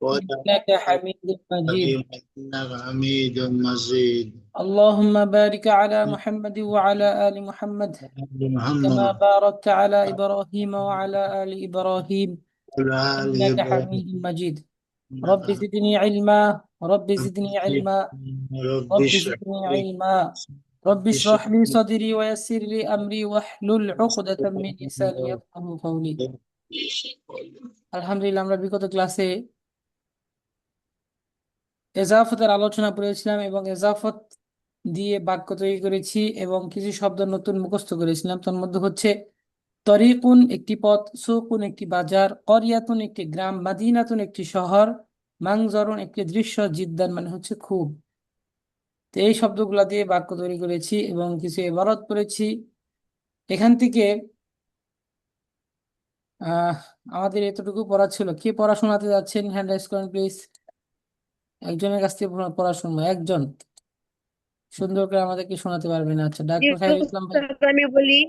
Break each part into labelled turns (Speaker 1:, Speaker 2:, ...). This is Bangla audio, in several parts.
Speaker 1: إنك حميد مجيد.
Speaker 2: إنك حميد مجيد.
Speaker 1: اللهم بارك على محمد وعلى آل محمد كما
Speaker 2: محمد
Speaker 1: باركت على إبراهيم وعلى آل إبراهيم
Speaker 2: وعلى آل
Speaker 1: إنك حميد
Speaker 2: إبراهيم
Speaker 1: مجيد.
Speaker 2: إنك
Speaker 1: رب زدني علما، رب زدني
Speaker 2: حميد.
Speaker 1: علما،
Speaker 2: رب
Speaker 1: رب
Speaker 2: اشرح
Speaker 1: زدني
Speaker 2: لي
Speaker 1: علما. رب اشرح
Speaker 2: اشرح
Speaker 1: لي
Speaker 2: لي
Speaker 1: صدري ويسر لي أمري واحلل عقدة من لساني
Speaker 2: صدري
Speaker 1: يفقهوا قولي।
Speaker 2: ويسر لي
Speaker 1: আলহামদুলিল্লাহ, আমরা বিগত ক্লাসে এজাফতের আলোচনা করেছিলাম এবং এজাফত দিয়ে বাক্য তৈরি করেছি এবং কিছু শব্দ নতুন মুখস্থ করেছিলাম। তার মধ্যে হচ্ছে তরিকুন একটি পথ, সুকুন একটি বাজার, করিয়াতুন একটি গ্রাম, মাদিনাতুন একটি শহর, মাংজরুন একটি দৃশ্য, জিদ্দান মানে হচ্ছে খুব। তো এই শব্দগুলা দিয়ে বাক্য তৈরি করেছি এবং কিছু ইবারত করেছি। এখান থেকে আহ আমাদের এতটুকু পড়া ছিল। কে পড়া শোনাতে যাচ্ছেন? হ্যান্ড রাইজ করেন প্লিজ। একজনের কাছ থেকে পড়া শুনবো, একজন সুন্দর করে আমাদেরকে শোনাতে পারবেন। আচ্ছা,
Speaker 3: জি
Speaker 1: ডাক্তার খাইরুল ইসলাম ভাই।
Speaker 3: উস্তাদ, আমি বলি।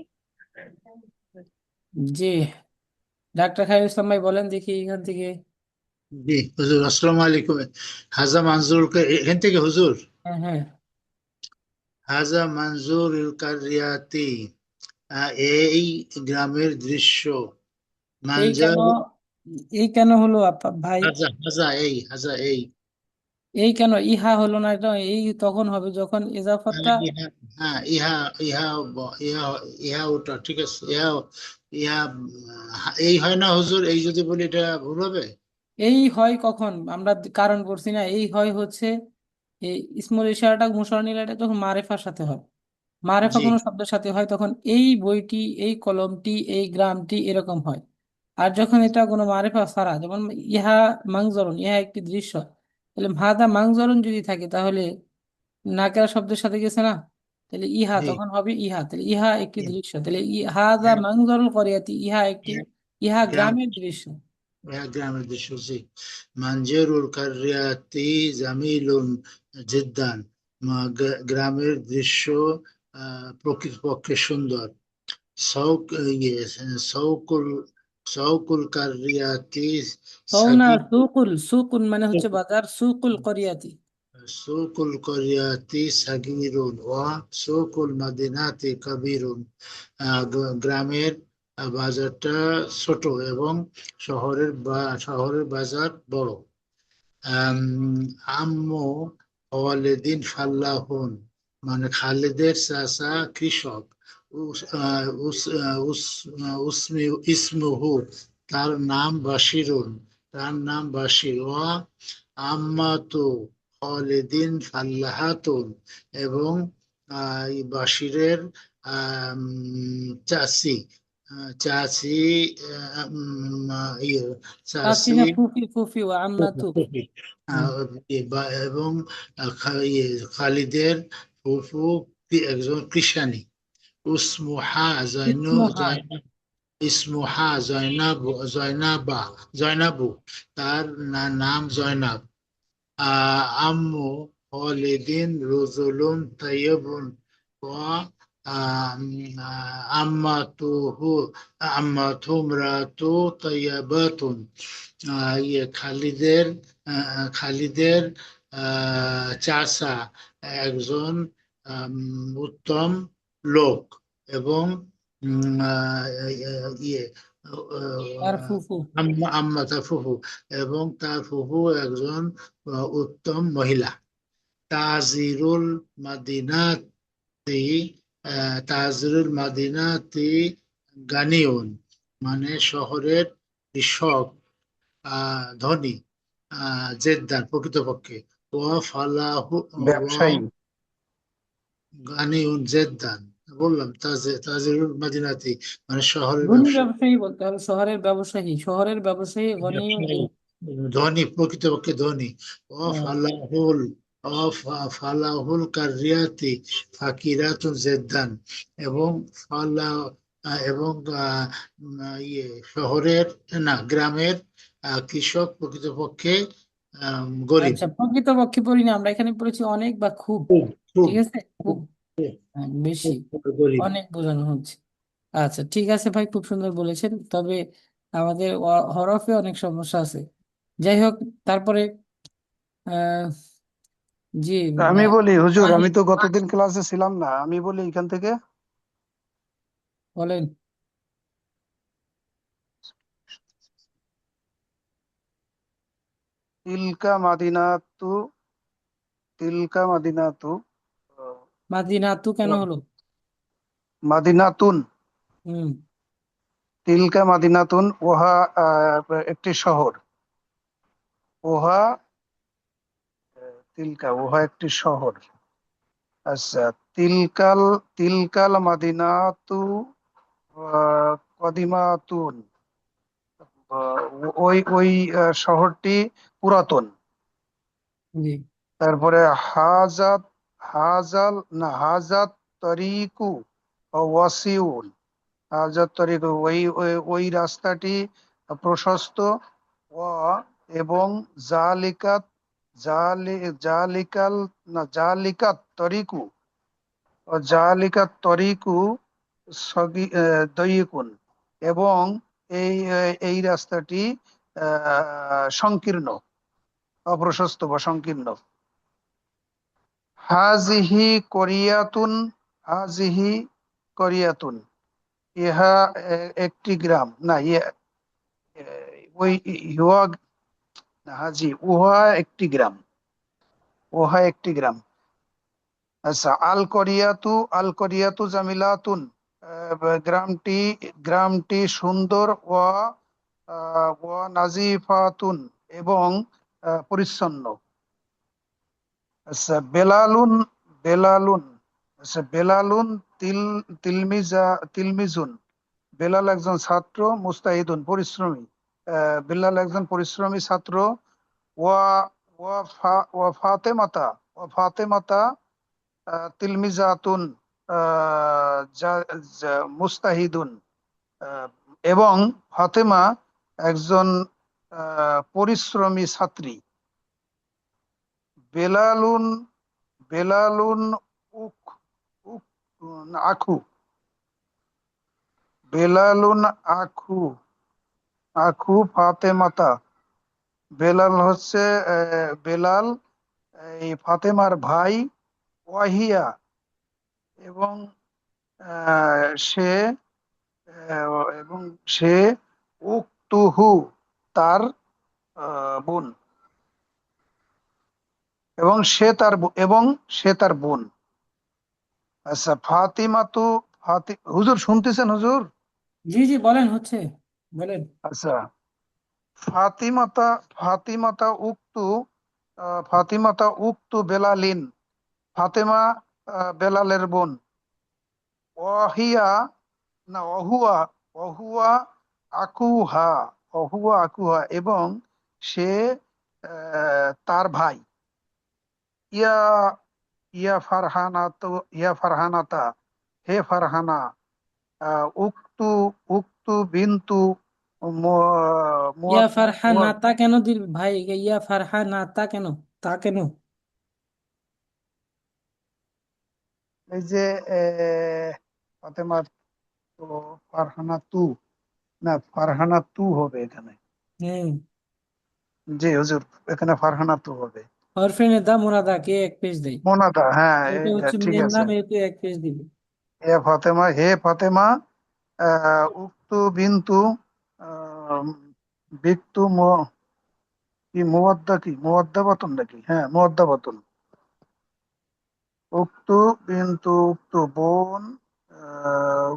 Speaker 1: জি, ডাক্তার খাইরুল ইসলাম ভাই বলেন দেখি এখান থেকে।
Speaker 2: জি হুজুর, আসসালামু আলাইকুম। হাজা মানজুরকে এখান থেকে হুজুর।
Speaker 1: হ্যাঁ হ্যাঁ।
Speaker 2: হাজা মানজুর কারিয়াতি, এই গ্রামের দৃশ্য।
Speaker 1: এই
Speaker 2: মানজার
Speaker 1: কেন, এই কেন হলো ভাই?
Speaker 2: হাজা হাজা এই হাজা এই
Speaker 1: এই কেন ইহা হলো না? এটা এই তখন হবে যখন ইজাফতটা
Speaker 2: ইহা, হ্যাঁ ইহা, ইহা ইহা ইহা ওটা ঠিক আছে। ইহা ইহা এই হয় না হুজুর? এই যদি বলি এটা ভুল হবে?
Speaker 1: এই হয় কখন? আমরা কারণ পড়ছি না, এই হয় হচ্ছে এই ইসমুল ইশারাটা মুশাররফ নিলে এটা যখন মারেফার সাথে হয়, মারেফা
Speaker 2: জি
Speaker 1: কোনো শব্দের সাথে হয় তখন এই বইটি, এই কলমটি, এই গ্রামটি এরকম হয়। আর যখন এটা কোনো মারেফা ছাড়া, যেমন ইহা মাংজরন, ইহা একটি দৃশ্য, তাহলে ভাদা মাংজরন যদি থাকে তাহলে নাকেরা শব্দের সাথে গেছে না, তাহলে ইহা
Speaker 2: জি
Speaker 1: তখন হবে ইহা। তাহলে ইহা একটি
Speaker 2: জি।
Speaker 1: দৃশ্য, তাহলে ইহাদা মাংজরুল করিয়াতি, ইহা একটি, ইহা
Speaker 2: গ্রাম,
Speaker 1: গ্রামের দৃশ্য।
Speaker 2: গ্রামের দৃশ্য জি। মানজেরুল কারিয়াতি জামিলুন জিদ্দান, গ্রামের দৃশ্য প্রকৃতপক্ষে সুন্দর। সৌক ইয়ে সৌকুল সৌকুল কারিয়াতি
Speaker 1: সৌনা
Speaker 2: সাগি,
Speaker 1: সুকুল, সুকুন মানে হচ্ছে বাজার, সুকুল করিয়াতি।
Speaker 2: সুকুল করিয়াতি সাগিরুন ওয়া সুকুল মাদিনাতি কাবিরুন, গ্রামের বাজারটা ছোট এবং শহরের বাজার বড়। আম, আম্মু ওয়ালেদিন ফাল্লাহুন, মানে খালেদের চাচা কৃষক। ইসমুহু, তার নাম বাশিরুন, তার নাম বাশির। ওয়া আম্মাতু খালেদিন ফাল্লাহাতুন, এবং এই বাশিরের চাচি, চাচি, ইয়ে
Speaker 1: চাচি
Speaker 2: চাচি
Speaker 1: না ফুফি, ফুফি ও আম্মাতু। হুম।
Speaker 2: এবং ইয়ে খালিদের ফুফু একজন কৃষানি। উসমুহা
Speaker 1: ইসমুহা।
Speaker 2: ইসমুহা জয়নাবু, তার নাম জয়নাব। আম্মু খালিদিন রজুলুন তাইয়্যিবুন ওয়া আম্মাতুহু আম্মাতু ইমরাতু তাইয়্যিবাতুন। খালিদের চাচা একজন উত্তম লোক, এবং ইয়ে
Speaker 1: তার ফুফু।
Speaker 2: আম্মা তার ফুফু, এবং তার ফুফু একজন উত্তম মহিলা। তাজিরুল মাদিনাতি, তাজিরুল মাদিনাতি গানিউন, মানে শহরের কৃষক ধনী, জেদ্দার প্রকৃতপক্ষে। ওয়া ফালাহু ওয়া
Speaker 4: ব্যবসায়ী।
Speaker 2: গানিউন জেদ্দান, বললাম তাজিরুল মাদিনাতি মানে শহরের
Speaker 1: ধনী
Speaker 2: ব্যবসা,
Speaker 1: ব্যবসায়ী বলতে হবে, শহরের ব্যবসায়ী, শহরের ব্যবসায়ী গনি।
Speaker 2: ব্যবসায়ী, ধনী প্রকৃতপক্ষে ধনী। অফালাহুল অফালাহুল কারিয়াতি ফাকিরাতুন জেদ্দান, এবং ফালা এবং ইয়ে শহরের, না গ্রামের কৃষক প্রকৃতপক্ষে গরিব।
Speaker 1: আচ্ছা, প্রকৃতপক্ষে পড়ি না আমরা, এখানে পড়েছি অনেক বা খুব।
Speaker 2: খুব খুব
Speaker 1: ঠিক আছে, খুব,
Speaker 2: খুব
Speaker 1: হ্যাঁ, বেশি,
Speaker 2: খুব গরিব।
Speaker 1: অনেক বোঝানো হচ্ছে। আচ্ছা ঠিক আছে ভাই, খুব সুন্দর বলেছেন, তবে আমাদের হরফে অনেক সমস্যা আছে। যাই হোক, তারপরে আহ জি
Speaker 2: আমি বলি হুজুর, আমি
Speaker 1: মাহির
Speaker 2: তো গতদিন ক্লাসে ছিলাম না, আমি বলি এখান থেকে।
Speaker 1: বলেন।
Speaker 2: তিলকা মাদিনাতু, তিলকা মাদিনাতু,
Speaker 1: মাদিনাতু কেন
Speaker 2: আহ,
Speaker 1: হলো?
Speaker 2: মাদিনাতুন,
Speaker 1: হুম।
Speaker 2: তিলকা মাদিনাতুন, ওহা একটি শহর। ওহা তিলকা, ওহা একটি শহর। আচ্ছা, তিলকাল, তিলকাল মাদিনাতু কদিমাতুন, ওই ওই শহরটি পুরাতন।
Speaker 1: জি।
Speaker 2: তারপরে হাজাত, হাজাল না হাজাত তরিকু ওয়াসিউল, হাজাত তরিকু ওই ওই ওই রাস্তাটি প্রশস্ত। ও এবং জালিকাত, জালি জালিকাল না জালিকাত তরিকু, ও জালিকাত তরিকু দয়িকুন, এবং এই রাস্তাটি সংকীর্ণ, অপ্রশস্ত বা সংকীর্ণ। হাজিহি কোরিয়াতুন, হাজিহি কোরিয়াতুন, ইহা একটি গ্রাম না, এ, ওই ইহা না, হাজি উহা একটি গ্রাম, উহা একটি গ্রাম। আচ্ছা, আল কোরিয়াতু, আল কোরিয়াতু জামিলাতুন, গ্রামটি, গ্রামটি সুন্দর। ও নাজিফাতুন, এবং পরিচ্ছন্ন। আচ্ছা, বেলালুন, বেলালুন, আচ্ছা বেলালুন তিল তিলমিজুন, বেলাল একজন ছাত্র, মুস্তাহিদুন পরিশ্রমী, বেলাল একজন পরিশ্রমী ছাত্র। ওয়া ওয়া ফাতেমাতা, ওয়া ফাতেমাতা তিলমিজাতুন মুস্তাহিদুন, আহ, এবং ফাতেমা একজন পরিশ্রমী ছাত্রী। বেলালুন, বেলালুন উক উক আখু, বেলালুন আখু, আখু ফাতেমাতা, বেলাল হচ্ছে বেলাল এই ফাতেমার ভাই। ওয়াহিয়া, এবং সে এবং সে উক্তুহু, তার বোন, এবং এবং সে তার বোন। আচ্ছা, ফাতিমা তো, হুজুর শুনতেছেন হুজুর?
Speaker 1: জি জি বলেন, হচ্ছে, বলেন।
Speaker 2: আচ্ছা, ফাতিমাতা, ফাতিমাতা উক্তু, ফাতিমাতা উক্তু বেলালিন, ফাতেমা বেলালের বোন। ওয়াহিয়া না অহুয়া, অহুয়া আকুহা, অহুয়া আকুহা, এবং সে তার ভাই। ইয়া, ইয়া ফারহানা তো, ইয়া ফারহানাতা, হে ফারহানা, উক্তু, উক্তু বিন্তু
Speaker 1: ইয়া
Speaker 2: মুয়াত,
Speaker 1: ফারহানা তা কেন দিল ভাই? ইয়া ফারহানা তা কেন? তা কেন?
Speaker 2: এই যে ফাতেমা তো, ফারহানা তু, না ফারহানা তু হবে এখানে।
Speaker 1: হ্যাঁ।
Speaker 2: জি হুজুর, এখানে ফারহানা তু হবে।
Speaker 1: হরফে নেদা মুরাদা কে এক পেজ দেয়।
Speaker 2: মোনাদা, হ্যাঁ
Speaker 1: এটা হচ্ছে
Speaker 2: ঠিক
Speaker 1: মেয়ের
Speaker 2: আছে।
Speaker 1: নাম, একে এক পেজ দিবে।
Speaker 2: হে ফাতেমা, হে ফাতেমা, উক্তু বিন্তু আহ, বিক্তু কি মুয়াদ্দা, কি মুয়াদ্দা বাতন নাকি, হ্যাঁ মুয়াদ্দা বাতন। উক্তু বিন্তু, উক্তু বোন। আহ,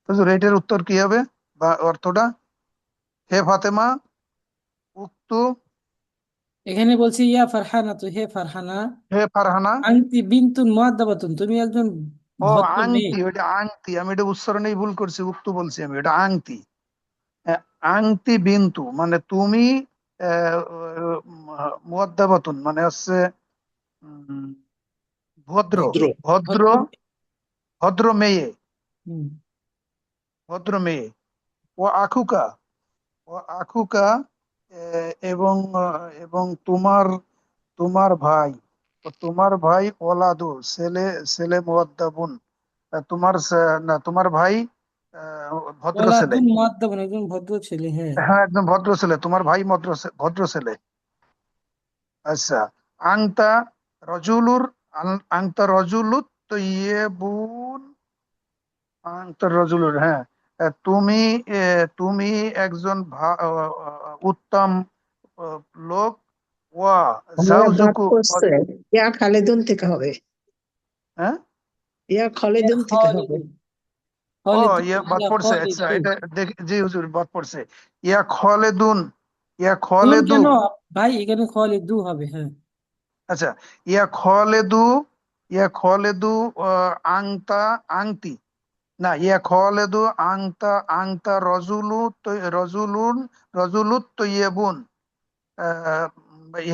Speaker 2: হুজুর এটার উত্তর কি হবে বা অর্থটা? হে ফাতেমা উক্তু,
Speaker 1: এখানে বলছি ইয়া ফারহানা, তো হে ফারহানা
Speaker 2: হে ফারহানা।
Speaker 1: আনতি বিনতুন মুআদ্দাবাতুন, তুমি একজন
Speaker 2: ও
Speaker 1: ভদ্র মেয়ে।
Speaker 2: আংটি, ওইটা আংটি, আমি এটা উচ্চারণেই ভুল করছি, উক্তু বলছি আমি, এটা আংটি। আংটি বিন্তু মানে তুমি, মুয়াদ্দাবাতুন মানে হচ্ছে উম, ভদ্র,
Speaker 3: ভদ্র।
Speaker 2: ভদ্র,
Speaker 1: ভদ্র।
Speaker 2: ভদ্র মেয়ে,
Speaker 1: হুম।
Speaker 2: ভদ্র মেয়ে। ও আখুকা, ও আখুকা, এবং এবং তোমার, তোমার ভাই, ও তোমার ভাই ওলাদু, ছেলে, ছেলে মুয়াদ্দাবুন, তোমার না তোমার ভাই ভদ্র ছেলে।
Speaker 1: ওয়ালাদুন মুআদ্দাবুন, একজন ভদ্র ছেলে, হ্যাঁ।
Speaker 2: হ্যাঁ, একদম ভদ্র ছেলে, তোমার ভাই ভদ্র ভদ্র ছেলে। আচ্ছা, আংতা রজুলুর আংতা রজুলুত তৈয়বুন, আংতা রজুলুর, হ্যাঁ। তুমি তুমি একজন উত্তম আহ, লোক। ওয়া
Speaker 3: ভাইয়া বাদ
Speaker 2: জাউজুকু,
Speaker 3: পড়ছে, ইয়া খালেদুন থেকে হবে,
Speaker 2: হ্যাঁ।
Speaker 3: ইয়া
Speaker 1: ইয়া
Speaker 3: খালেদুন থেকে হবে।
Speaker 1: খালিদুন,
Speaker 2: ও,
Speaker 1: খালিদুন,
Speaker 2: ইয়া বাদ
Speaker 1: ইয়া
Speaker 2: পড়ছে, আচ্ছা,
Speaker 1: খালিদুন।
Speaker 2: এটা দেখি, জি হুজুর বাদ পড়ছে। ইয়া খালেদুন, ইয়া
Speaker 1: দুন
Speaker 2: খালেদু।
Speaker 1: কেন ভাই, এখানে খালিদু হবে, হ্যাঁ।
Speaker 2: আচ্ছা, ইয়া খালেদু, ইয়া খালেদু আংতা আংতি, না, ইয়া খালেদু আংতা আংতা রজুলুন রজুলুত তৈয়বুন। আহ,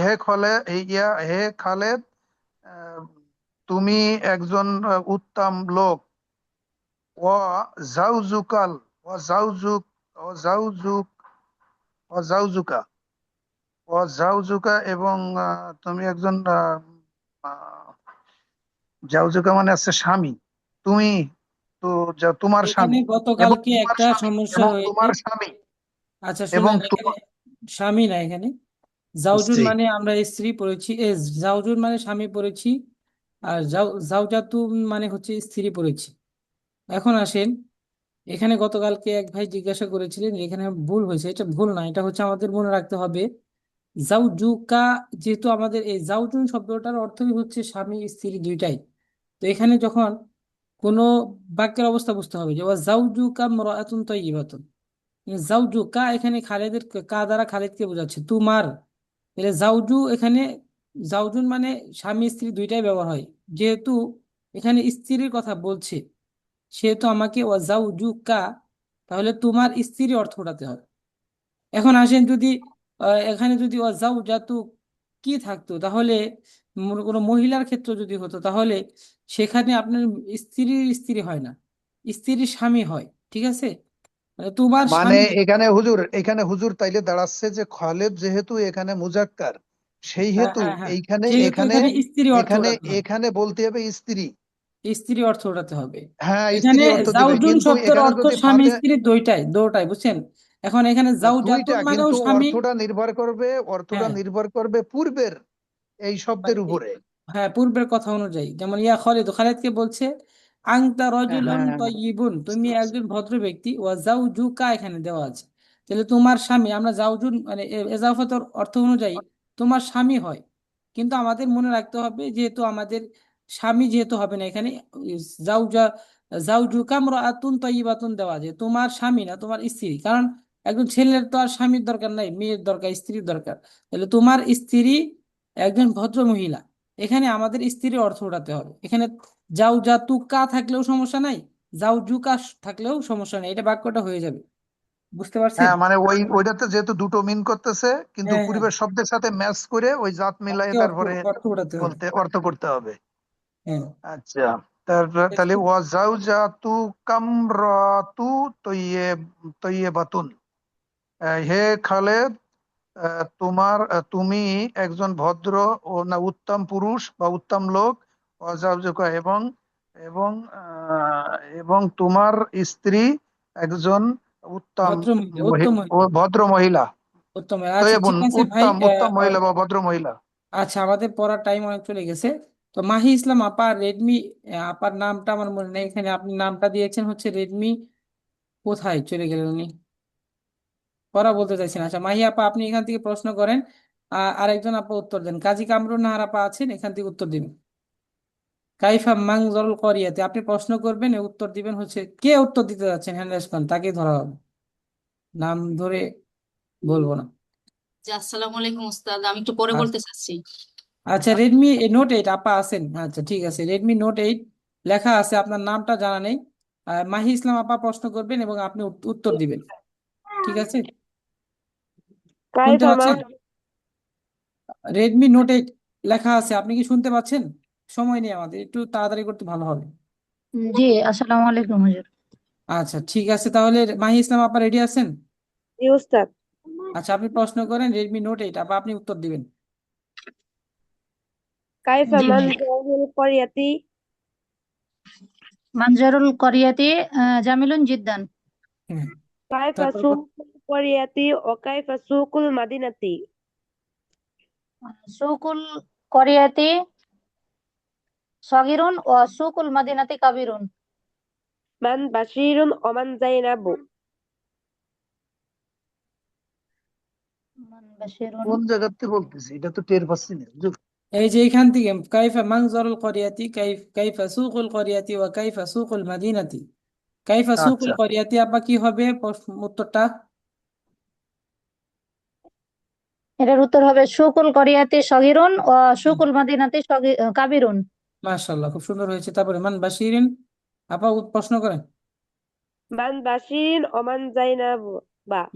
Speaker 2: হে খলে ইয়া হে খালেদ, আহ, তুমি একজন উত্তম লোক। ও জাউজুকাল, ও জাউজুক, ও জাউজুক, ও জাউজুকা, ও জাউজুকা, এবং তুমি একজন আহ, জাউজুকা মানে আছে স্বামী। তুমি তো, তোমার
Speaker 1: এখানে
Speaker 2: স্বামী, এবং
Speaker 1: গতকালকে
Speaker 2: তোমার
Speaker 1: একটা
Speaker 2: স্বামী,
Speaker 1: সমস্যা
Speaker 2: এবং
Speaker 1: হয়েছে।
Speaker 2: তোমার স্বামী,
Speaker 1: আচ্ছা
Speaker 2: এবং
Speaker 1: শুনেন, এখানে স্বামী না, এখানে জাউজুন
Speaker 2: স্ত্রী।
Speaker 1: মানে আমরা স্ত্রী পড়েছি, জাউজুন মানে স্বামী পড়েছি, আর জাউজাতু মানে হচ্ছে স্ত্রী পড়েছি। এখন আসেন, এখানে গতকালকে এক ভাই জিজ্ঞাসা করেছিলেন যে এখানে ভুল হয়েছে, এটা ভুল না, এটা হচ্ছে আমাদের মনে রাখতে হবে। জাউজুকা, যেহেতু আমাদের এই জাউজুন শব্দটার অর্থই হচ্ছে স্বামী স্ত্রী দুইটাই। তো এখানে যখন কোনো বাক্যের অবস্থা বুঝতে হবে যে ওয়া জাউজুকা মরাআতুন তাইয়্যিবাতুন, জাউজুকা এখানে খালেদের, কা দ্বারা খালেদকে বোঝাচ্ছে, তোমার। তাহলে জাউজু এখানে, জাউজুন মানে স্বামী স্ত্রী দুইটাই ব্যবহার হয়। যেহেতু এখানে স্ত্রীর কথা বলছে, সেহেতু আমাকে ওয়া জাউজুকা, তাহলে তোমার স্ত্রী অর্থ ওঠাতে হবে। এখন আসেন, যদি এখানে যদি ওয়া জাউজাতু কি থাকতো, তাহলে কোনো মহিলার ক্ষেত্রে যদি হতো, তাহলে সেখানে আপনার স্ত্রীর স্ত্রী হয় না, স্ত্রীর স্বামী হয়। ঠিক আছে, মানে তোমার
Speaker 2: মানে
Speaker 1: স্বামী।
Speaker 2: এখানে হুজুর তাইলে দাঁড়াচ্ছে যে খালেদ যেহেতু এখানে মুজাক্কার, সেই
Speaker 1: হ্যাঁ,
Speaker 2: হেতু
Speaker 1: হ্যাঁ, হ্যাঁ,
Speaker 2: এইখানে
Speaker 1: যেহেতু
Speaker 2: এখানে
Speaker 1: এখানে স্ত্রী অর্থ
Speaker 2: এখানে
Speaker 1: ওঠাতে হবে,
Speaker 2: এখানে বলতে হবে স্ত্রী।
Speaker 1: স্ত্রী অর্থ ওঠাতে হবে।
Speaker 2: হ্যাঁ,
Speaker 1: এখানে
Speaker 2: স্ত্রী অর্থ দিবে,
Speaker 1: জাউজুন
Speaker 2: কিন্তু
Speaker 1: শব্দের
Speaker 2: এখানে
Speaker 1: অর্থ
Speaker 2: যদি
Speaker 1: স্বামী স্ত্রী দুইটাই দুটাই, বুঝছেন? এখন এখানে
Speaker 2: না, দুইটা,
Speaker 1: জাউজাতুন মানেও
Speaker 2: কিন্তু
Speaker 1: স্বামী।
Speaker 2: অর্থটা
Speaker 1: হ্যাঁ,
Speaker 2: নির্ভর করবে পূর্বের এই
Speaker 1: মানে
Speaker 2: শব্দের উপরে।
Speaker 1: হ্যাঁ, পূর্বের কথা অনুযায়ী, যেমন ইয়া খালিদ, খালিদকে বলছে আংতা রজুলুন
Speaker 2: হ্যাঁ,
Speaker 1: তাইয়্যিবুন,
Speaker 2: বুঝতে
Speaker 1: তুমি
Speaker 2: পারছি।
Speaker 1: একজন ভদ্র ব্যক্তি, ওয়া জাউজুকা এখানে দেওয়া আছে। তাহলে তোমার স্বামী, আমরা জাউজুন মানে এজাফতের অর্থ অনুযায়ী তোমার স্বামী হয়। কিন্তু আমাদের মনে রাখতে হবে, যেহেতু আমাদের স্বামী যেহেতু হবে না এখানে, জাউজা জাউজুকা ইমরাআতুন তাইয়্যিবাতুন দেওয়া আছে, তোমার স্বামী না, তোমার স্ত্রী। কারণ একজন ছেলের তো আর স্বামীর দরকার নাই, মেয়ের দরকার, স্ত্রীর দরকার। তাহলে তোমার স্ত্রী একজন ভদ্র মহিলা, এখানে আমাদের স্ত্রীর অর্থ ওঠাতে হবে। এখানে যাও যা তুকা থাকলেও সমস্যা নাই, যাও জুকা থাকলেও সমস্যা নেই, এটা বাক্যটা হয়ে যাবে। বুঝতে পারছেন?
Speaker 2: হ্যাঁ, মানে ওইটাতে যেহেতু দুটো মিন করতেছে, কিন্তু
Speaker 1: হ্যাঁ, হ্যাঁ,
Speaker 2: পূর্বের শব্দের সাথে ম্যাচ করে ওই জাত মিলাই
Speaker 1: আমাকে অর্থ
Speaker 2: তারপরে
Speaker 1: অর্থ ওঠাতে হবে।
Speaker 2: বলতে অর্থ করতে হবে।
Speaker 1: হ্যাঁ,
Speaker 2: আচ্ছা, তারপর তাহলে ওয়াজাউজাতু কামরাতু তৈয়বাতুন। হে খালেদ, তুমি একজন ভদ্র ও না উত্তম পুরুষ বা উত্তম লোক। ওয়াজাউজুকা, এবং এবং এবং তোমার স্ত্রী একজন উত্তম
Speaker 1: ভদ্র মহিলা, উত্তম
Speaker 2: ও
Speaker 1: মহিলা,
Speaker 2: ভদ্র মহিলা।
Speaker 1: উত্তম মহিলা। আচ্ছা
Speaker 2: তৈয়বুন,
Speaker 1: ঠিক আছে ভাই,
Speaker 2: উত্তম উত্তম মহিলা বা ভদ্র মহিলা।
Speaker 1: আচ্ছা আমাদের পড়ার টাইম অনেক চলে গেছে। তো মাহি ইসলাম আপা রেডমি, আপার নামটা আমার মনে নেই, এখানে আপনি নামটা দিয়েছেন হচ্ছে রেডমি, কোথায় চলে গেলেন উনি? পড়া বলতে চাইছেন, আচ্ছা মাহি আপা আপনি এখান থেকে প্রশ্ন করেন, আরেকজন আপা উত্তর দেন, কাজী কামরুন নাহার আপা আছেন, এখান থেকে উত্তর দিবেন। কাইফা মানজরুল করিয়াতে আপনি প্রশ্ন করবেন, উত্তর দিবেন হচ্ছে, কে উত্তর দিতে যাচ্ছেন হ্যান্ড রেজ করেন, তাকে ধরা হবে, নাম ধরে বলবো না।
Speaker 4: জি, আসসালামু আলাইকুম উস্তাদ, আমি একটু পরে
Speaker 1: আচ্ছা,
Speaker 4: বলতে চাচ্ছি।
Speaker 1: আচ্ছা রেডমি নোট 8 আপা আছেন, আচ্ছা ঠিক আছে, রেডমি নোট 8 লেখা আছে, আপনার নামটা জানা নেই। মাহি ইসলাম আপা প্রশ্ন করবেন এবং আপনি উত্তর দিবেন। ঠিক আছে, শুনতে
Speaker 5: কাইফা মান
Speaker 1: পাচ্ছেন? রেডমি নোট 8 লেখা আছে, আপনি কি শুনতে পাচ্ছেন? সময় নেই আমাদের, একটু তাড়াতাড়ি করতে ভালো হবে।
Speaker 5: জি, আসসালামু আলাইকুম হুজুর।
Speaker 1: আচ্ছা ঠিক আছে, তাহলে মাহি ইসলাম আপা রেডি আছেন?
Speaker 5: জি উস্তাদ।
Speaker 1: আচ্ছা আপনি প্রশ্ন করেন, রেডমি নোট 8 আপা আপনি উত্তর দিবেন।
Speaker 5: কাইফা
Speaker 4: জি
Speaker 5: মান
Speaker 4: ভাই,
Speaker 5: জাহিল করিয়াতি। মানজারুল করিয়াতি জামিলুন জিদ্দান।
Speaker 1: হুম
Speaker 6: كيف
Speaker 1: তারপর
Speaker 6: سوق القرية وكيف سوق المدينة
Speaker 5: সুকুল করিয়াতি সগিরুন ও সুকুল মাদিনাতি কাবিরুন।
Speaker 6: من بشير ومن زينب
Speaker 5: মান বাশিরুন।
Speaker 2: কোন জায়গাতে বলতেছি এটা তো টের পাচ্ছি না হুজুর।
Speaker 1: এই যে এখান থেকে কাইফা মানজারুল করিয়াতি কাইফা সুকুল করিয়াতি ওয়া কাইফা সুকুল মাদিনাতি। কাইফা সুকুল
Speaker 2: আচ্ছা,
Speaker 1: করিয়াতি আবার কি হবে উত্তরটা?
Speaker 5: এটার উত্তর হবে সুকুল করিয়াতি সগিরুন ও সুকুল মাদিনাতি কাবিরুন।
Speaker 1: মাশাআল্লাহ, খুব সুন্দর হয়েছে। তারপরে মান বাশিরিন, আপা প্রশ্ন করেন।
Speaker 6: من بشير ومن زينب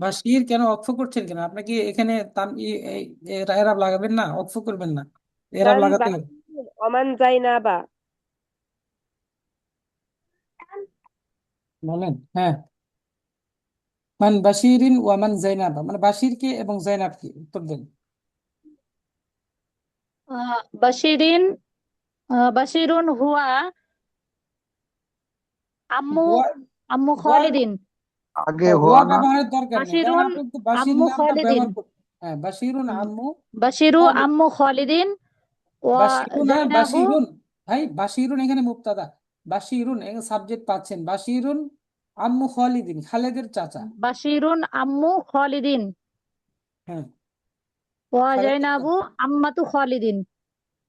Speaker 1: বাশির কেন অক্ফ করছেন কেন? আপনাকে এখানে এরাব লাগাবেন না, অক্ফ করবেন না, এরাব
Speaker 6: من
Speaker 1: লাগাতে হবে।
Speaker 6: بشير ومن زينب
Speaker 1: বলেন। হ্যাঁ, মান বাশিরিন ওয়া মান জাইনাবা, মানে বাশিরকে এবং জাইনাবকে উত্তর দেন।
Speaker 5: বাশিরিন বাশিরুন হুয়া আম্মু
Speaker 1: হুয়া
Speaker 5: আম্মু
Speaker 1: হুয়া
Speaker 5: খালিদিন।
Speaker 2: আগে
Speaker 1: হুয়া
Speaker 2: হওয়া না।
Speaker 1: ব্যবহারের দরকার নেই, কারণ
Speaker 5: বাশিরুন
Speaker 1: আপনি তো বাশির
Speaker 5: আম্মু
Speaker 1: নামটা
Speaker 5: খালিদিন।
Speaker 1: ব্যবহার করুন। হ্যাঁ, বাশিরুন আম্মু
Speaker 5: বাশিরু
Speaker 1: খালিদ।
Speaker 5: আম্মু খালিদিন ওয়া
Speaker 1: বাশিরুন আর
Speaker 5: জাইনাবু।
Speaker 1: বাশিরুন, ভাই বাশিরুন এখানে মুবতাদা, বাশিরুন এখানে সাবজেক্ট পাচ্ছেন। বাশিরুন আম্মু খালিদিন, খালেদের চাচা।
Speaker 5: বাশিরুন আম্মু খালিদিন
Speaker 1: হ্যাঁ,
Speaker 5: ওয়া
Speaker 1: খালেদের
Speaker 5: জাইনাবু
Speaker 1: চাচা।
Speaker 5: আম্মাতু খালিদিন।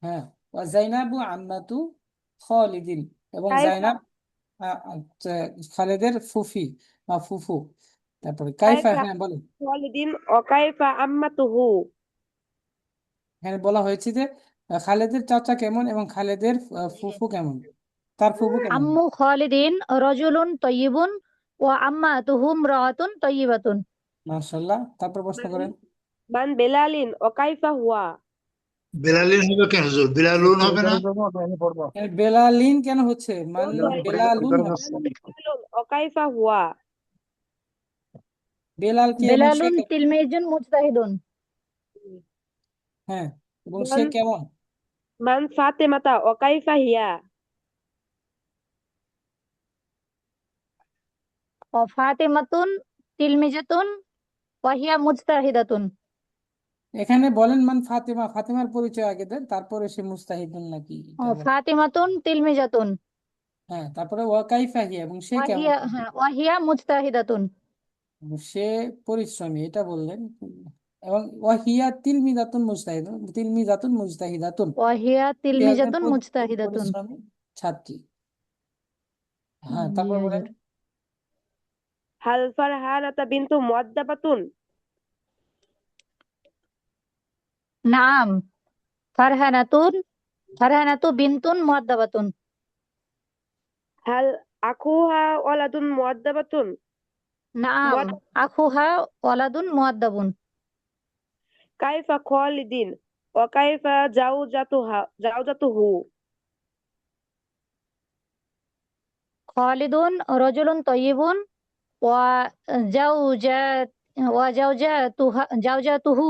Speaker 1: হ্যাঁ, ওয়া জাইনাবু আম্মাতু খালিদিন, এবং
Speaker 6: كيف
Speaker 1: জাইনাব আচ্ছা, খালেদের ফুফি বা ফুফু। তারপরে কাইফা,
Speaker 6: كيف
Speaker 1: হ্যাঁ বলেন।
Speaker 6: خالد وكيف عمته
Speaker 1: হ্যাঁ, বলা হয়েছে যে খালেদের চাচা কেমন এবং খালেদের ফুফু কেমন, তার ফুফু কেমন।
Speaker 5: আম্মু খালিদিন রজুলুন তয়্যিবুন ওয়া আম্মাতুহু ইমরাআতুন তয়্যিবাতুন।
Speaker 1: মাশাআল্লাহ, তারপর প্রশ্ন
Speaker 6: من
Speaker 1: করেন।
Speaker 6: من بلال وكيف هو
Speaker 7: বেলালিন হবে কেন হুজুর? বেলালুন হবে
Speaker 2: এটার
Speaker 7: না?
Speaker 2: জন্য আমি পড়বো।
Speaker 1: বেলালিন কেন হচ্ছে? মান বেলালুন
Speaker 2: এটার
Speaker 1: হবে।
Speaker 2: কাছে
Speaker 6: من بلال وكيف هو
Speaker 1: বেলাল কে এবং সে
Speaker 5: বেলালুন
Speaker 1: কেমন?
Speaker 5: তিলমিজুন মুজতাহিদুন।
Speaker 1: হ্যাঁ, এবং সে
Speaker 6: من
Speaker 1: কেমন?
Speaker 6: من فاطمة وكيف هي
Speaker 5: ও ফাতিমাতুন তিলমিজাতুন ওয়া হিয়া মুজতাহিদাতুন।
Speaker 1: এখানে বলেন মান ফাতেমা, ফাতেমার পরিচয় আগে দেন, তারপরে সে মুস্তাহিদুন নাকি
Speaker 5: ও
Speaker 1: এটা বলেন।
Speaker 5: ফাতিমাতুন তিলমিজাতুন
Speaker 1: হ্যাঁ, তারপরে ওয়া কাইফা হিয়া, এবং সে
Speaker 5: ওয়া
Speaker 1: কেমন?
Speaker 5: হিয়া, হ্যাঁ, ওয়া হিয়া মুজতাহিদাতুন।
Speaker 1: এবং সে পরিশ্রমী, এটা বললেন। এবং ওয়া হিয়া তিলমিজাতুন মুজতাহিদুন, তিলমিজাতুন মুজতাহিদাতুন,
Speaker 5: ওয়া হিয়া
Speaker 1: সে একজন
Speaker 5: তিলমিজাতুন মুজতাহিদাতুন।
Speaker 1: পরিশ্রমী ছাত্রী। হ্যাঁ,
Speaker 5: জি
Speaker 1: তারপর বলেন।
Speaker 5: হুজুর।
Speaker 6: هل فرحانة بنت مؤدبة
Speaker 5: নাম ফারহানাতুন ফারহানাতু বিনতুন মুআদ্দাবাতুন।
Speaker 6: هل أخوها ولد مؤدبة
Speaker 5: নাম
Speaker 6: مؤدب
Speaker 5: আখুহা ওয়ালাদুন মুআদ্দাবুন।
Speaker 6: كيف خالد وكيف زوجته
Speaker 5: খালিদুন রজুলুন তয়্যিবুন ওয়া জাওজাত ওয়া জাওজাতুহু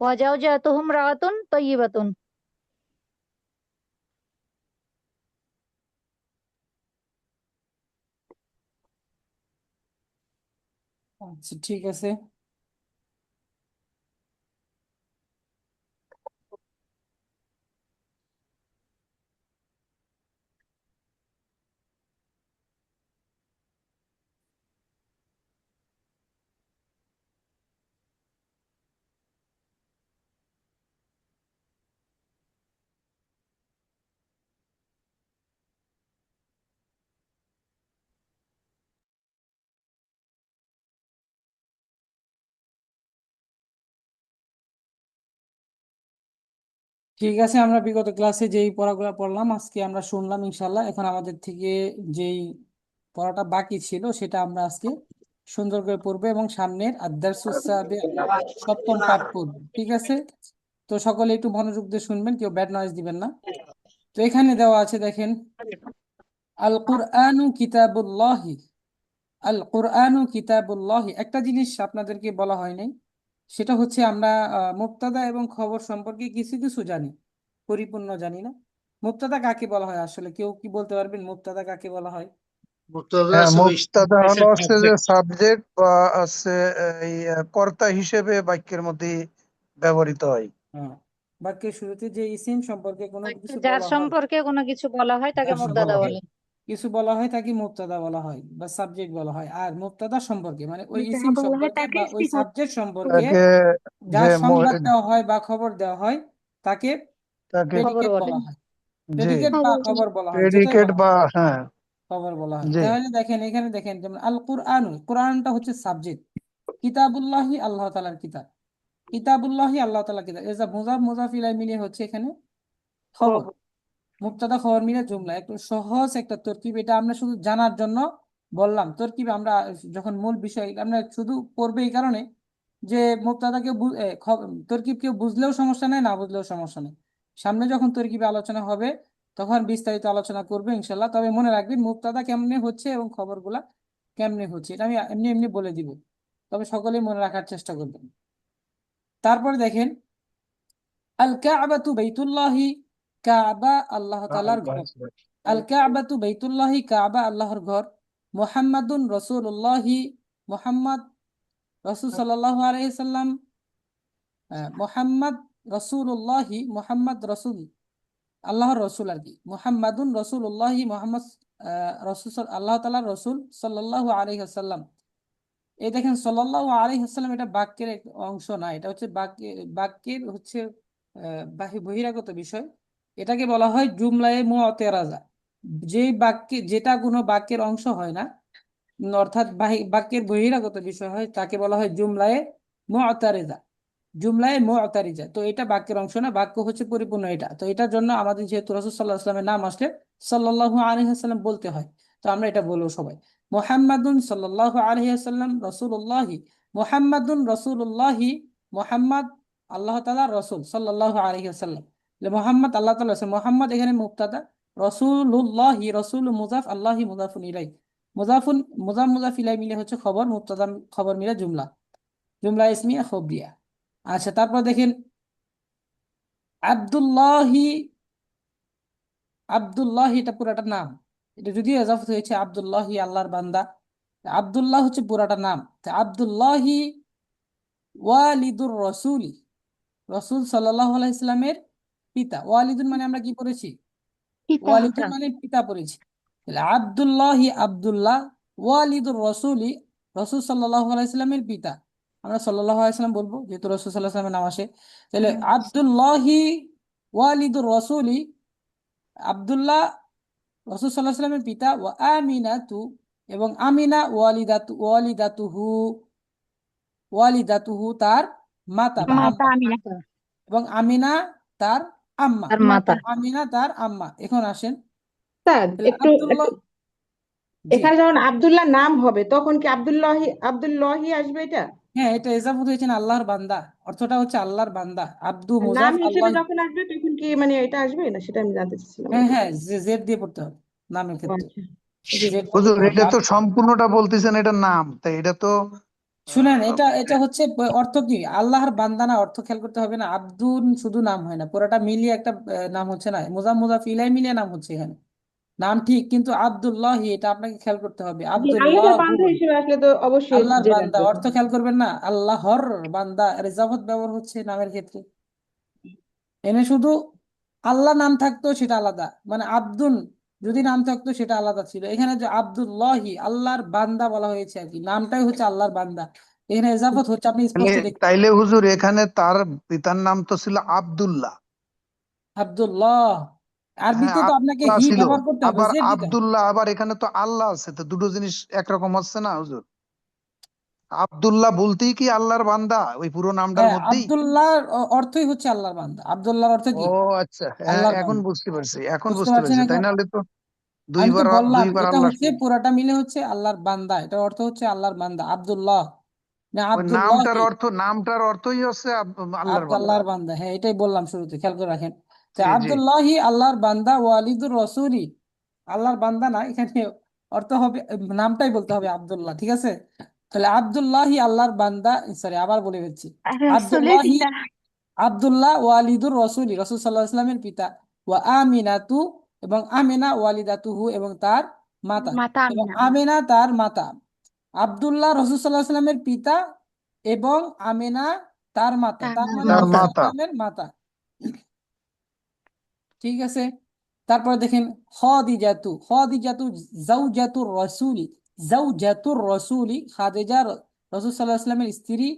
Speaker 5: ওয়া জাওজাতুহু ইমরাআতুন তয়্যিবাতুন।
Speaker 1: আচ্ছা, ঠিক আছে। ঠিক আছে, আমরা বিগত ক্লাসে যেই পড়াগুলো পড়লাম আজকে আমরা শুনলাম ইনশাল্লাহ। এখন আমাদের থেকে যেই পড়াটা বাকি ছিল সেটা আমরা আজকে সুন্দর করে পড়বো, এবং সামনের আদ-দারসুস সাবিউ, সপ্তম পাঠ পড়বো। ঠিক আছে, তো সকলে একটু মনোযোগ দিয়ে শুনবেন, কেউ ব্যাড নয়েজ দিবেন না। তো এখানে দেওয়া আছে, দেখেন, আল কুরআনু কিতাবুল্লাহি, আল কুরআনু কিতাবুল্লাহি। একটা জিনিস আপনাদেরকে বলা হয় নাই, সেটা হচ্ছে আমরা মুবতাদা এবং খবর সম্পর্কে কিছু কিছু জানি, পরিপূর্ণ জানি না। মুবতাদা কাকে বলা হয় আসলে কেউ কি বলতে পারবেন মুবতাদা কাকে বলা হয়?
Speaker 7: মুক্তাদা
Speaker 2: হ্যাঁ,
Speaker 7: আছে ওই
Speaker 2: মুবতাদা হলো হচ্ছে যে
Speaker 7: subject।
Speaker 2: সাবজেক্ট বা আছে এই কর্তা হিসেবে বাক্যের মধ্যে ব্যবহৃত হয়।
Speaker 1: হ্যাঁ, বাক্যের শুরুতে যে ইসিম সম্পর্কে কোনো কিছু
Speaker 5: যার
Speaker 1: বলা হয়,
Speaker 5: সম্পর্কে কোনো কিছু বলা হয় তাকে
Speaker 1: যার
Speaker 5: মুবতাদা
Speaker 1: সম্পর্কে
Speaker 5: বলে।
Speaker 1: কিছু বলা হয় তাকে মুবতাদা বলা হয় বা সাবজেক্ট বলা হয়। আর মুবতাদা সম্পর্কে মানে ওই ইসিম সম্পর্কে বা ওই সাবজেক্ট সম্পর্কে
Speaker 2: তাকে যে
Speaker 1: যার সংবাদ দেওয়া হয় বা খবর দেওয়া হয় তাকে
Speaker 2: তাকে
Speaker 5: খবর
Speaker 1: প্রেডিকেট
Speaker 5: বলে।
Speaker 1: বলা হয়।
Speaker 2: জি
Speaker 1: প্রেডিকেট বা খবর বলা হয়, যেটাই
Speaker 2: প্রেডিকেট
Speaker 1: বলা
Speaker 2: বা
Speaker 1: হয়
Speaker 2: হ্যাঁ
Speaker 1: খবর বলা হয়।
Speaker 2: জি
Speaker 1: তাহলে দেখেন এখানে দেখেন যেমন আল কুরআন, কোরআনটা হচ্ছে সাবজেক্ট, কিতাবুল্লাহি আল্লাহ তাআলার কিতাব, কিতাবুল্লাহি আল্লাহ তাআলার কিতাব, এজা মুজাফ মুজাফ ইলাইহি মিলিয়ে হচ্ছে এখানে খবর। মুবতাদা খবর মিলে জুমলা, একটু সহজ একটা তরকিব, এটা আমরা শুধু জানার জন্য বললাম। তরকিব আমরা যখন মূল বিষয় আমরা শুধু পড়বে এই কারণে যে মুবতাদাকে তরকিব কেউ বুঝলেও সমস্যা নেই, না বুঝলেও সমস্যা নেই। সামনে যখন তরকিবে আলোচনা হবে তখন বিস্তারিত আলোচনা করবে ইনশাল্লাহ। তবে মনে রাখবেন মুবতাদা কেমনে হচ্ছে এবং খবরগুলা কেমনে হচ্ছে এটা আমি এমনি এমনি বলে দিব, তবে সকলেই মনে রাখার চেষ্টা করবেন। তারপরে দেখেন আল কাবাতু বাইতুল্লাহি, কাবা আল্লাহ তাআলার ঘর। আল কাবাতু বাইতুল্লাহি, কাবা আল্লাহর ঘর। মুহাম্মাদুন রাসূলুল্লাহি, মুহাম্মদ রাসূল সাল্লাল্লাহু আলাইহি সাল্লাম, মুহাম্মদ রাসূলুল্লাহি, মুহাম্মদ রাসূল আল্লাহর রসুল আর কি। মুহাম্মাদুন রাসূলুল্লাহি, মুহাম্মদ রাসূল আল্লাহ তাআলার রসুল সাল্লাল্লাহু আলাইহি ওয়াসাল্লাম। এই দেখেন সাল্লাল্লাহু আলাইহি ওয়াসাল্লাম, এটা বাক্যের এক অংশ না, এটা হচ্ছে বাক্যের হচ্ছে বহিরাগত বিষয়। এটাকে বলা হয় জুমলায়ে মুতারাজা। যে বাক্যে যেটা কোনো বাক্যের অংশ হয় না, অর্থাৎ বাক্যের বহিরাগত বিষয় হয়, তাকে বলা হয় জুমলায়ে মুতারিজা। জুমলায়ে মুতারিজা, তো এটা বাক্যের অংশ না, বাক্য হচ্ছে পরিপূর্ণ এটা। তো এটার জন্য আমাদের যেহেতু রাসূল সাল্লাল্লাহু আলাইহি ওয়াসাল্লামের নাম আসলে সাল্লাল্লাহু আলাইহি ওয়াসাল্লাম বলতে হয়, তো আমরা এটা বলবো সবাই। মুহাম্মাদুন সাল্লাল্লাহু আলাইহি ওয়াসাল্লাম রাসূলুল্লাহি, মুহাম্মাদুন রাসূলুল্লাহি, মুহাম্মদ আল্লাহ তাআলার রাসূল সাল্লাল্লাহু আলাইহি ওয়াসাল্লাম। মুহাম্মদ আল্লাহ তাআলা রাসূল, মুহাম্মদ এখানে মুবতাদা, রাসূলুল্লাহি রাসূল মুজাফ, আল্লাহি মুজাফুন ইলাইহি, মুজাফুন মুজাফ ইলাইহি মিলে হচ্ছে খবর, মুবতাদা খবর মিলে জুমলা, জুমলা ইসমিয়া খবরিয়া। আচ্ছা, তারপর দেখেন আব্দুল্লাহি, আব্দুল্লাহি এটা পুরাটা নাম, এটা যদিও এজাফত হয়েছে আব্দুল্লাহি আল্লাহর বান্দা, আব্দুল্লাহ হচ্ছে পুরাটা নাম। তা আব্দুল্লাহি ওয়ালিদুর রসুলি, রসুল সাল্লাল্লাহু আলাইহি ইসলামের পিতা। ওয়ালিদুন মানে আমরা কি পড়েছি? ওয়ালিদুন মানে পিতা পড়েছি। তাহলে আব্দুল্লাহি আব্দুল্লাহ, ওয়ালিদুর রসুলি রসুল সাল্লাল্লাহু আলাইহি ইসলামের পিতা। আমরা সাল্লাল্লাহু আলাইহি সাল্লাম বলবো যেহেতু রসুল সাল্লাল্লাহু আলাইহি সাল্লামের নাম আসে। তাহলে আব্দুল্লাহি ওয়ালিদুর রসুলি, আব্দুল্লাহ রাসূল সাল্লাল্লাহু আলাইহি ওয়াসাল্লামের পিতা, ওয়া আমিনাতু এবং আমিনা ওয়ালিদাতুহু তার মাতা বা আম্মা, এবং আমিনা তার আম্মা,
Speaker 5: তার মাতা।
Speaker 1: আমিনা তার আম্মা। এখন আসেন
Speaker 3: স্যার
Speaker 1: তাহলে
Speaker 3: একটু
Speaker 1: আব্দুল্লাহ, জি
Speaker 3: এখানে যখন আব্দুল্লাহ নাম হবে তখন কি আব্দুল্লাহি আসবে এটা?
Speaker 1: হ্যাঁ, এটা এজাফত হয়েছে না আল্লাহর বান্দা, অর্থটা হচ্ছে আল্লাহর বান্দা, আব্দু
Speaker 3: আর নাম
Speaker 1: মুজাফ
Speaker 3: হিসেবে
Speaker 1: আল্লাহ।
Speaker 3: যখন আসবে তখন কি মানে এটা আসবে না, সেটা আমি জানতে চাচ্ছিলাম আর
Speaker 1: হ্যাঁ
Speaker 3: কি।
Speaker 1: হ্যাঁ, জেড দিয়ে পড়তে হবে নামের
Speaker 3: ও
Speaker 1: ক্ষেত্রে,
Speaker 3: আচ্ছা, জি।
Speaker 1: জেড দিয়ে
Speaker 2: হুজুর
Speaker 1: পড়তে হবে।
Speaker 2: এটা তো সম্পূর্ণটা বলতেছেন এটা নাম, তাই এটা তো
Speaker 1: শুনেন,
Speaker 2: আহ,
Speaker 1: এটা এটা হচ্ছে অর্থ কি আল্লাহর বান্দা না, অর্থ খেয়াল করতে হবে না। আব্দুল শুধু নাম হয় না, পুরোটা মিলিয়ে একটা নাম হচ্ছে না, মুজাফ ইলাই মিলিয়ে নাম হচ্ছে এখানে। নাম ঠিক, কিন্তু আব্দুল্লাহ এটা আপনাকে খেয়াল করতে হবে।
Speaker 3: জি, আল্লাহর
Speaker 1: আব্দুল্লাহ
Speaker 3: বান্ধা হিসেবে আসলে তো অবশ্যই
Speaker 1: আল্লাহর
Speaker 3: জেদ
Speaker 1: বান্দা,
Speaker 3: আসবে।
Speaker 1: অর্থ খেয়াল করবেন না, আল্লাহর বান্দা রেজাফত ব্যবহার হচ্ছে নামের ক্ষেত্রে। এনে শুধু আল্লাহ নাম থাকতো সেটা আলাদা, মানে আব্দুল যদি নাম থাকতো সেটা আলাদা ছিল। এখানে যে আব্দুল্লাহি আল্লাহর বান্দা বলা হয়েছে আর কি, নামটাই হচ্ছে আল্লাহর বান্দা, এখানে এজাফত হচ্ছে, আপনি
Speaker 2: তাইলে
Speaker 1: স্পষ্ট দেখতে
Speaker 2: তাইলে হুজুর এখানে তার পিতার নাম তো ছিল আব্দুল্লাহ।
Speaker 1: আব্দুল্লাহ,
Speaker 2: হ্যাঁ
Speaker 1: আরবিতে তো আপনাকে
Speaker 2: আল্লাহ
Speaker 1: হি
Speaker 2: ছিল,
Speaker 1: ব্যবহার করতে হবে,
Speaker 2: আবার
Speaker 1: জেড দিতে হবে।
Speaker 2: আব্দুল্লাহ, আবার এখানে তো আল্লাহ আছে, তো দুটো জিনিস একরকম হচ্ছে না হুজুর? আব্দুল্লাহ বলতেই কি আল্লাহর বান্দা ওই পুরো নামটার
Speaker 1: হ্যাঁ,
Speaker 2: মধ্যেই?
Speaker 1: আব্দুল্লাহর অর্থই হচ্ছে আল্লাহর বান্দা, আব্দুল্লাহর অর্থ
Speaker 2: ও
Speaker 1: কি?
Speaker 2: আচ্ছা, হ্যাঁ
Speaker 1: আল্লাহর
Speaker 2: এখন
Speaker 1: বান্দা।
Speaker 2: বুঝতে পারছি, এখন
Speaker 1: বুঝতে
Speaker 2: বুঝতে
Speaker 1: পারছেন
Speaker 2: পারছি, তাই
Speaker 1: এখন?
Speaker 2: নাহলে তো
Speaker 1: আমি তো
Speaker 2: দুইবার
Speaker 1: বললাম
Speaker 2: দুইবার
Speaker 1: এটা
Speaker 2: আল্লাহ
Speaker 1: হচ্ছে
Speaker 2: শুনবো।
Speaker 1: পুরাটা মিলে হচ্ছে আল্লাহর বান্দা, এটার অর্থ হচ্ছে আল্লাহর বান্দা আব্দুল্লাহ, না
Speaker 2: ওই
Speaker 1: আব্দুল্লাহি,
Speaker 2: নামটার অর্থই হচ্ছে আল্লাহর বান্দা।
Speaker 1: আল্লাহর বান্দা। হ্যাঁ, এটাই বললাম শুরুতে, খেয়াল করে রাখেন। তো
Speaker 2: জি জি
Speaker 1: আব্দুল্লাহি আল্লাহর বান্দা, ওয়ালিদুর রসুলি আল্লাহর বান্দা না, এখানে অর্থ হবে, নামটাই বলতে হবে আব্দুল্লাহ, ঠিক আছে? তাহলে আব্দুল্লাহি আল্লাহর বান্দা, সরি আবার বলে ফেলছি, আব্দুল্লাহি আব্দুল্লাহ ওয়ালিদুর রসুলি রসুল সাল্লাহ ইসলামের পিতা, ওয়া আমিনাতু এবং আমিনা ওয়ালিদাতুহু এবং তার মাতা
Speaker 8: মাতা
Speaker 1: এবং
Speaker 8: আমিনা।
Speaker 1: আমিনা তার মাতা, আব্দুল্লাহ রাসূল সাল্লাল্লাহু আলাইহি ওয়াসাল্লামের পিতা এবং আমিনা তার মাতা,
Speaker 8: তার
Speaker 1: তার মানে
Speaker 2: তার
Speaker 8: মাতা।
Speaker 1: রাসূল
Speaker 2: মাতা।
Speaker 1: সাল্লাল্লাহু আলাইহি ওয়াসাল্লামের মাতা। ঠিক আছে, তারপরে দেখেন খাদিজাতু জাওজাতুর রাসূলি, খাদিজা রাসূল সাল্লাল্লাহু আলাইহি ওয়াসাল্লামের স্ত্রী,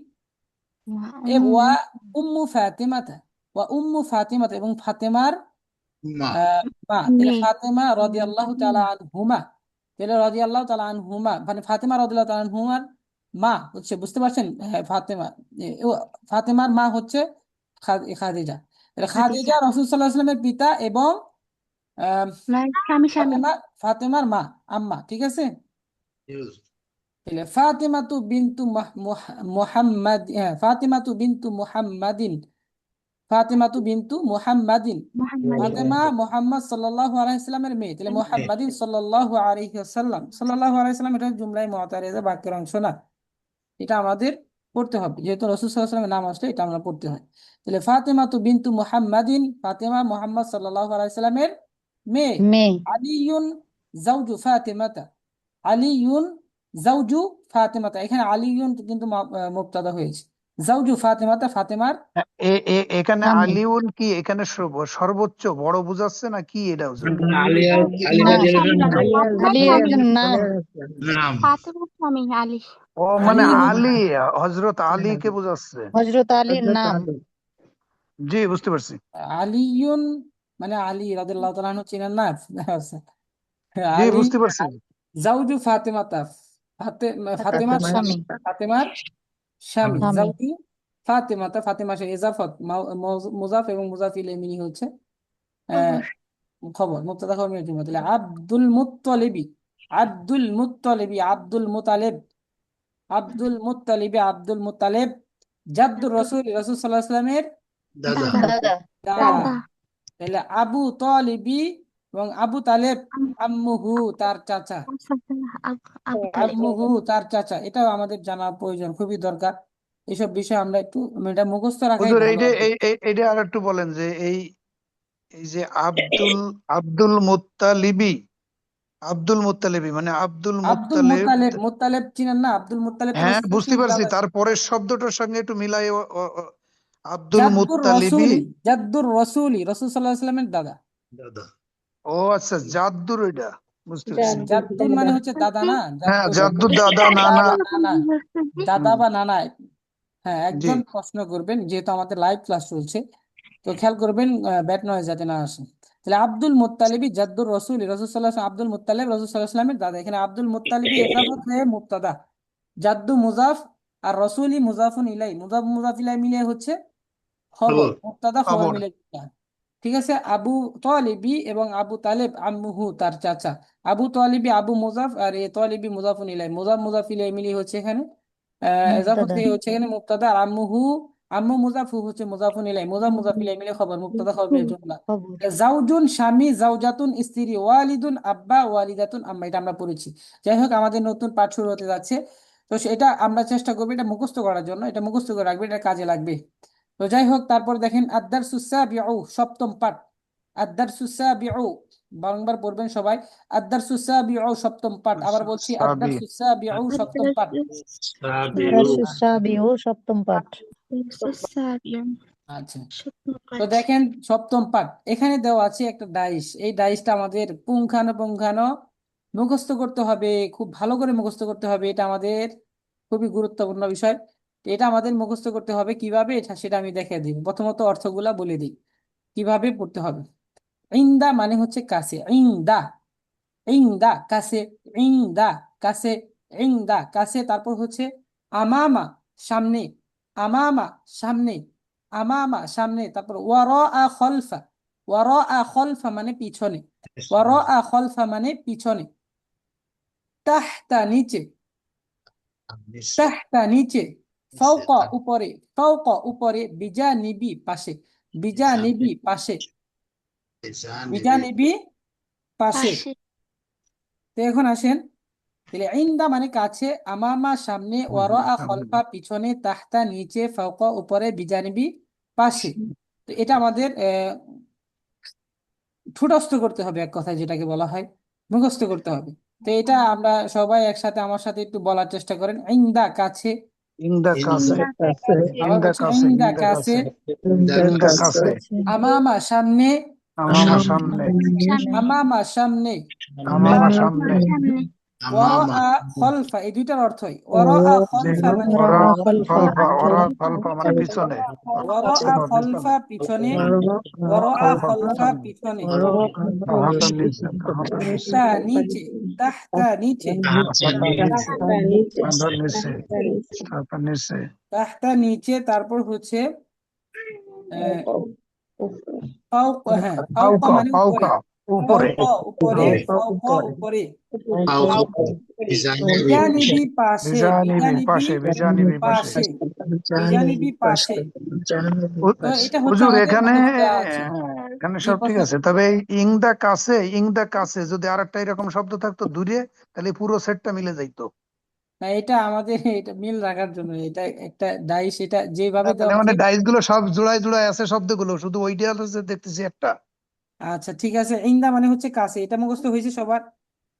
Speaker 1: ওয়া উম্মু ফাতিমাতা এবং ফাতেমার
Speaker 7: মা
Speaker 1: মা। তাহলে
Speaker 8: মেয়ে।
Speaker 1: ফাতেমা রাদিয়াল্লাহু তাআলা আনহুমা, তাহলে রাদিয়াল্লাহু তাআলা আনহুমা মানে ফাতেমা রাদিয়াল্লাহু তাআলা আনহুমার মা হচ্ছে, বুঝতে পারছেন? হ্যাঁ, ফাতেমা, ফাতেমার মা হচ্ছে খাদিজা। তাহলে
Speaker 8: খাদিজা।
Speaker 1: খাদিজা রাসূল সাল্লাল্লাহু আলাইহি ওয়াসাল্লামের পিতা এবং আহ,
Speaker 8: মানে স্বামী।
Speaker 1: ফাতেমার মা, আম্মা। ঠিক আছে,
Speaker 7: ইউজ
Speaker 1: তাহলে ফাতিমাতু বিনতু মুহাম্মদ, ফাতিমাতু বিনতু মুহাম্মাদিন, ফাতিমাতু বিনতু মুহাম্মাদিন,
Speaker 8: মুহাম্মাদিন।
Speaker 1: ফাতেমা মুহাম্মদ সাল্লাল্লাহু আলাইহি সাল্লামের মেয়ে। তাহলে মুহাম্মাদিন সাল্লাল্লাহু আলাইহি ওয়াসাল্লাম, সাল্লাল্লাহু আলাইহি সাল্লাম এটা জুমলায়ে মুতারিজা বাক্যের অংশ না, এটা আমাদের পড়তে হবে, যেহেতু রাসূল সাল্লাল্লাহু আলাইহি ওয়াসাল্লামের নাম আসলে এটা আমরা পড়তে হয়। তাহলে ফাতিমাতু বিনতু মুহাম্মাদিন, ফাতেমা মুহাম্মদ সাল্লাল্লাহু আলাইহি সাল্লামের মেয়ে।
Speaker 5: মেয়ে।
Speaker 1: আলিয়ুন জাওজু ফাতিমাতা, আলিয়ুন জাওজু ফাতিমাতা, এখানে আলিয়ুন কিন্তু মুবতাদা হয়েছে, জাওজু ফাতিমাতা ফাতেমার
Speaker 2: এখানে
Speaker 5: স্বামী।
Speaker 2: আলিউন কি এখানে সর্বোচ্চ বড় বুঝাচ্ছে না কি এটা হুজুর?
Speaker 7: আলী আলী
Speaker 5: না,
Speaker 8: ফাতেমার
Speaker 5: আলী
Speaker 8: স্বামী।
Speaker 5: একজন নাম।
Speaker 7: নাম
Speaker 8: ফাতেমার স্বামী আলী।
Speaker 2: ও মানে
Speaker 1: আলিয়ুন,
Speaker 2: আলী, হযরত আলীকে বোঝাচ্ছে।
Speaker 5: হযরত আলীর নাম।
Speaker 2: জি, বুঝতে পারছি।
Speaker 1: আলিয়ুন মানে আলী রাদিয়াল্লাহু তাআলা আনহু, চিনেন না?
Speaker 2: জি,
Speaker 1: আলী
Speaker 2: বুঝতে পারছি।
Speaker 1: জাওজু ফাতেমাতা, ফাতেমার স্বামী,
Speaker 5: স্বামী।
Speaker 1: ফাতেমার স্বামী,
Speaker 5: স্বামী।
Speaker 1: জাওজু ফাতেমাতা, ফাতেমা সে ইজাফত, মুজাফ এবং মুজাফ ইলাইহি মিনি হচ্ছে আহ, খবর, মুবতাদা খবর মিনের জন্য। তাহলে আব্দুল মুত্তালিব, আব্দুল মুত্তালিব জাদ্দুর রাসূল, রাসূল সাল্লাল্লাহু আলাইহি ওয়াসাল্লামের
Speaker 7: দাদা
Speaker 5: দাদা।
Speaker 1: দাদা। তাহলে আবু তালিবি এবং আবু তালেব আম্মুহু তার চাচা,
Speaker 8: আবু তালেব।
Speaker 1: আম্মুহু তার চাচা, এটাও আমাদের জানা প্রয়োজন, খুবই দরকার। এইসব বিষয় আমরা একটু এটা মুখস্থ রাখাই
Speaker 2: হুজুর
Speaker 1: ভালো
Speaker 2: এইটা
Speaker 1: আর কি।
Speaker 2: এইটা আর একটু বলেন যে এই এই যে আব্দুল মুত্তালিবি, আব্দুল মুত্তালিবি মানে আব্দুল মুত্তালিব।
Speaker 1: মুত্তালেব চিনেন না? আব্দুল মুত্তালেব তো
Speaker 2: হ্যাঁ,
Speaker 1: রাসূল
Speaker 2: বুঝতে
Speaker 1: সাল্লাল্লাহু
Speaker 2: পারছি,
Speaker 1: আলাইহি ওয়াসাল্লামের দাদা,
Speaker 2: তারপরের শব্দটার সঙ্গে একটু মিলাই আব্দুল মুত্তালিবি।
Speaker 1: জাদ্দুর রসুলি, রাসূল সাল্লাল্লাহু আলাইহি ওয়াসাল্লামের দাদা।
Speaker 7: দাদা
Speaker 2: ও আচ্ছা, জাদ্দুর, ওইটা বুঝতে পারছি।
Speaker 5: জাদ্দুর
Speaker 1: জাদ্দুর মানে হচ্ছে দাদা না,
Speaker 2: হ্যাঁ,
Speaker 1: জাদ্দুর
Speaker 2: জাদ্দুর দাদা,
Speaker 1: দাদা
Speaker 2: নানা।
Speaker 1: বা নানা, দাদা
Speaker 2: হুম,
Speaker 1: বা নানা। হ্যাঁ,
Speaker 2: জি।
Speaker 1: একজন প্রশ্ন করবেন, যেহেতু আমাদের লাইভ ক্লাস চলছে, তো খেয়াল করবেন ব্যাট নয়েজ যাতে না আসে। তাহলে আব্দুল মুত্তালিবি জাদ্দুর রসুল, রাসূল সাল্লাল্লাহু আলাইহি ওয়াসাল্লাম, আব্দুল মুত্তালিব রাসূল সাল্লাল্লাহু আলাইহি ওয়াসাল্লামের দাদা। এখানে আব্দুল মুত্তালিবি ইজাফত হয়ে মুবতাদা, জাদ্দু মুজাফ, আর রসুলি মুজাফুন ইলাই, মুজাফ ইলাই মিলে হচ্ছে খবর,
Speaker 7: খবর
Speaker 1: মুবতাদা খবর
Speaker 2: খবর।
Speaker 1: মিলে একটা। ঠিক আছে, আবু তালিবি এবং আবু তালেব আম্মুহু তার চাচা, আবু তালিবি আবু মুজাফ, আর এ তালিবি মুজাফুন ইলাই, মুজাফ ইলাই মিলে হচ্ছে এখানে এজাফত
Speaker 5: মুবতাদা।
Speaker 1: হয়ে হচ্ছে এখানে মুবতাদা, আর আম্মুহু, আম্মু মুজাফু হচ্ছে মুজাফুন ইলাই, মুজাফ ইলাই মিলে খবর, মুবতাদা খবর মিলে জুমলা।
Speaker 5: খবর।
Speaker 1: জাউজুন স্বামী, জাউজাতুন স্ত্রী, ওয়ালিদুন আব্বা, ওয়ালিদাতুন আম্মা, এটা আমরা পড়েছি। যাই হোক, আমাদের নতুন পাঠ শুরু হতে যাচ্ছে, তো এটা আমরা চেষ্টা করবো এটা মুখস্থ করার জন্য, এটা মুখস্থ করে রাখবে, এটা কাজে লাগবে। তো যাই হোক, তারপর দেখেন আদ-দারসুস সাবিউ, সপ্তম পাঠ। আদ-দারসুস সাবিউ, বারংবার পড়বেন সবাই। আদ-দারসুস সাবিউ, সপ্তম পাঠ। আবার বলছি,
Speaker 2: সাবি।
Speaker 1: আদ-দারসুস সাবিউ, সপ্তম পাঠ।
Speaker 7: সাবিউ
Speaker 5: দারসুস সাবিউ, সপ্তম পাঠ।
Speaker 1: আচ্ছা, তো দেখেন সপ্তম পাঠ, এখানে দেওয়া আছে একটা ডাইস, এই ডাইসটা আমাদের পুঙ্খানুপুঙ্খানু মুখস্থ করতে হবে, খুব ভালো করে মুখস্থ করতে হবে, এটা আমাদের খুবই গুরুত্বপূর্ণ বিষয়। তো এটা আমাদের মুখস্থ করতে হবে কিভাবে, এটা সেটা আমি দেখিয়ে দিই। প্রথমত অর্থগুলা বলে দিই কিভাবে পড়তে হবে। ইনদা মানে হচ্ছে কাছে, ইনদা, ইনদা কাছে, ইনদা কাছে, ইনদা কাছে। তারপর হচ্ছে আমামা, সামনে, আমামা সামনে, আমামা সামনে। তারপর ওয়ারাআ খলফা, ওয়ারাআ খলফা মানে পিছনে, ওয়ারাআ খলফা মানে পিছনে। তাহতা নিচে, তাহতা নিচে। ফাওকা উপরে, ফাওকা উপরে। বিজানিবি পাশে, বিজানিবি পাশে, বিজানিবি পাশে।
Speaker 8: পাশে।
Speaker 1: তো এখন আসেন, তাহলে ইনদা মানে কাছে, আমামা সামনে, ওয়ারাআ খলফা পিছনে, তাহতা নিচে, ফাওকা উপরে, বিজানিবি পাশে। তো এটা আমাদের ঠোঁটস্থ করতে হবে, এক কথায় যেটাকে বলা হয় মুখস্থ করতে হবে। তো এটা আমরা সবাই একসাথে আমার সাথে একটু বলার চেষ্টা করেন। ইন্দা কাছে,
Speaker 2: ইংদা কাছে,
Speaker 1: আবার
Speaker 2: ইংদা
Speaker 1: বলছি
Speaker 2: কাছে,
Speaker 1: ইন্দা
Speaker 2: ইংদা
Speaker 1: কাছে,
Speaker 2: কাছে, ইংদা কাছে,
Speaker 1: আমামা সামনে,
Speaker 2: আমামা সামনে,
Speaker 8: সামনে
Speaker 1: আমামা সামনে,
Speaker 2: আমামা
Speaker 8: আমার
Speaker 2: সামনে,
Speaker 8: সামনে
Speaker 1: ওয়ারাআ খলফা, এই দুইটার অর্থই ওয়ারাআ
Speaker 2: জি,
Speaker 1: খলফা মানে
Speaker 2: ওরা
Speaker 1: পিছনে,
Speaker 2: ওরা খলফা মানে পিছনে,
Speaker 1: ওয়ারাআ
Speaker 2: পিছনে,
Speaker 1: খলফা পিছনে, ওয়ারাআ
Speaker 2: খলফা
Speaker 1: খলফা
Speaker 2: পিছনে,
Speaker 1: পিছনে,
Speaker 2: হাতের নিচে, হাতের নিচে,
Speaker 1: তাহতা নিচে, তাহতা নিচে,
Speaker 2: হাতের নিচে, কাঁধের নিচে, হাতের নিচে,
Speaker 1: তাহতা নিচে, তারপর হচ্ছে আহ, ফাওক, হ্যাঁ ফাওকা
Speaker 2: পাউকা,
Speaker 1: মানে উপরে,
Speaker 2: পাউকা, উপরে,
Speaker 1: ফাওকা উপরে, ফাওকা উপরে,
Speaker 7: ডিজাইনের
Speaker 1: বিজানিবি পাশে,
Speaker 2: বিজানিবি
Speaker 1: বিজানিবি
Speaker 2: পাশে, বিজানিবি পাশে।
Speaker 1: পাশে, বিজানিবি পাশে। তো এটা হচ্ছে
Speaker 2: হুজুর
Speaker 1: আমাদের
Speaker 2: এখানে,
Speaker 1: মুখস্থ দেওয়া আছে।
Speaker 2: এখানে
Speaker 1: জি
Speaker 2: সব ঠিক
Speaker 1: প্রশ্ন,
Speaker 2: আছে, তবে এই ইংদা কাছে, ইংদা কাছে যদি আরেকটা এরকম শব্দ থাকতো দূরে, তাহলে পুরো সেটটা মিলে যাইতো।
Speaker 1: না এটা আমাদের এটা মিল রাখার জন্য, এটা একটা ডাইস, এটা যেভাবে
Speaker 2: তাহলে
Speaker 1: দেওয়া আছে।
Speaker 2: মানে ডাইস গুলো সব জোড়ায় জোড়ায় আছে শব্দগুলো, শুধু ওইটা হচ্ছে দেখতেছি একটা।
Speaker 1: আচ্ছা ঠিক আছে, ইন্দা মানে হচ্ছে কাছে, এটা মুখস্থ হয়েছে সবার।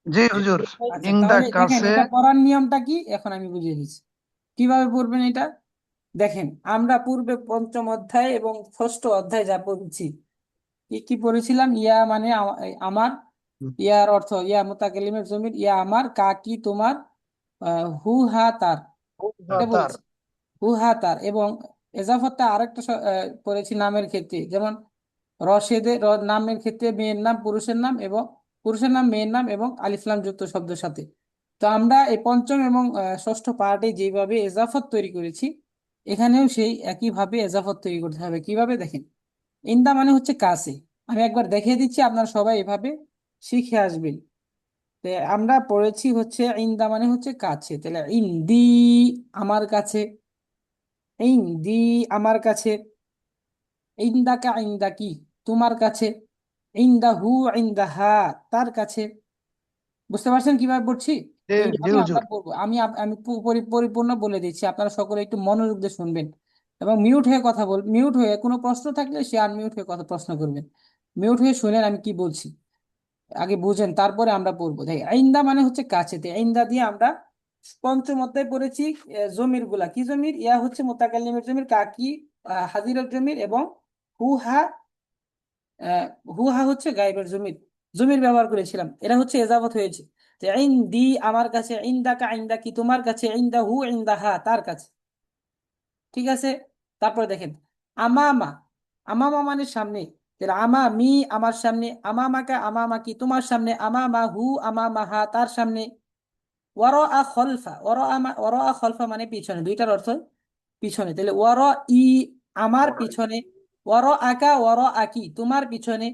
Speaker 2: জি হুজুর,
Speaker 1: আচ্ছা
Speaker 2: ইংদা
Speaker 1: তাহলে দেখেন
Speaker 2: কাছে,
Speaker 1: এটা পড়ার নিয়মটা কি এখন আমি বুঝিয়ে দিচ্ছি কিভাবে পড়বেন এটা। দেখেন আমরা পূর্বে পঞ্চম অধ্যায় এবং ষষ্ঠ অধ্যায় যা পড়েছি, কি কি পড়েছিলাম? ইয়া মানে আমার, ইয়ার অর্থ ইয়া মুতাকাল্লিমের জমির, ইয়া আমার, কা কি তোমার, হু হা তার, এটা
Speaker 2: তার,
Speaker 1: বলেছি, হু হা তার। এবং এজাফতটা আরেকটা পড়েছি নামের ক্ষেত্রে, যেমন রশেদের নামের ক্ষেত্রে মেয়ের নাম পুরুষের নাম, এবং পুরুষের নাম মেয়ের নাম এবং আলিফ লাম যুক্ত শব্দের সাথে। তো আমরা এই পঞ্চম এবং ষষ্ঠ পার্টে যেভাবে এজাফত তৈরি করেছি, এখানেও সেই একইভাবে এজাফত তৈরি করতে হবে। কিভাবে দেখেন, ইন্দা মানে হচ্ছে কাছে, আমি একবার দেখিয়ে দিচ্ছি, আপনারা সবাই এভাবে শিখে আসবেন। তো আমরা পড়েছি হচ্ছে ইন্দা মানে হচ্ছে কাছে, তাহলে ইন্দি আমার কাছে, ইন্দি আমার কাছে, ইন্দাকা ইন্দাকি তোমার কাছে, ইন্দাহু ইন্দাহা তার কাছে। বুঝতে পারছেন কিভাবে পড়ছি?
Speaker 2: জি জি
Speaker 1: এইভাবে আমরা
Speaker 2: হুজুর,
Speaker 1: পড়বো। আমি পরিপূর্ণ বলে দিচ্ছি, আপনারা সকলে একটু মনোযোগ দিয়ে শুনবেন এবং মিউট হয়ে কথা মিউট হয়ে কোনো প্রশ্ন থাকলে সে আনমিউট হয়ে কথা প্রশ্ন করবেন। মিউট হয়ে শুনেন আমি কি বলছি, আগে বুঝেন তারপরে আমরা পড়বো। দেখ আইন্দা মানে হচ্ছে কাছেতে, আইন্দা দিয়ে আমরা পঞ্চম অধ্যায় পড়েছি। জমির গুলা কি জমির, ইয়া হচ্ছে মুতাকাল্লিমের জমির, কাকি হাজিরের জমির, এবং হুহা, আহ, হুহা হচ্ছে গায়েবের জমির, জমির ব্যবহার করেছিলাম। এটা হচ্ছে এজাবত হয়েছে। যে ইনদি আমার কাছে, ইনদাকা ইনদাকি তোমার কাছে, ইনদাহু ইনদাহা তার কাছে। ঠিক আছে, তারপরে দেখেন আমামা, আমামা মানে সামনে, তাহলে আমামি আমার সামনে, আমামাকা আমামাকি তোমার সামনে, আমামাহু আমামাহা তার সামনে, ওয়ারা খলফা, ওয়ারা খলফা মানে পিছনে, দুইটার অর্থ পিছনে। তাহলে ই আমার পিছনে, আকি তোমার পিছনে,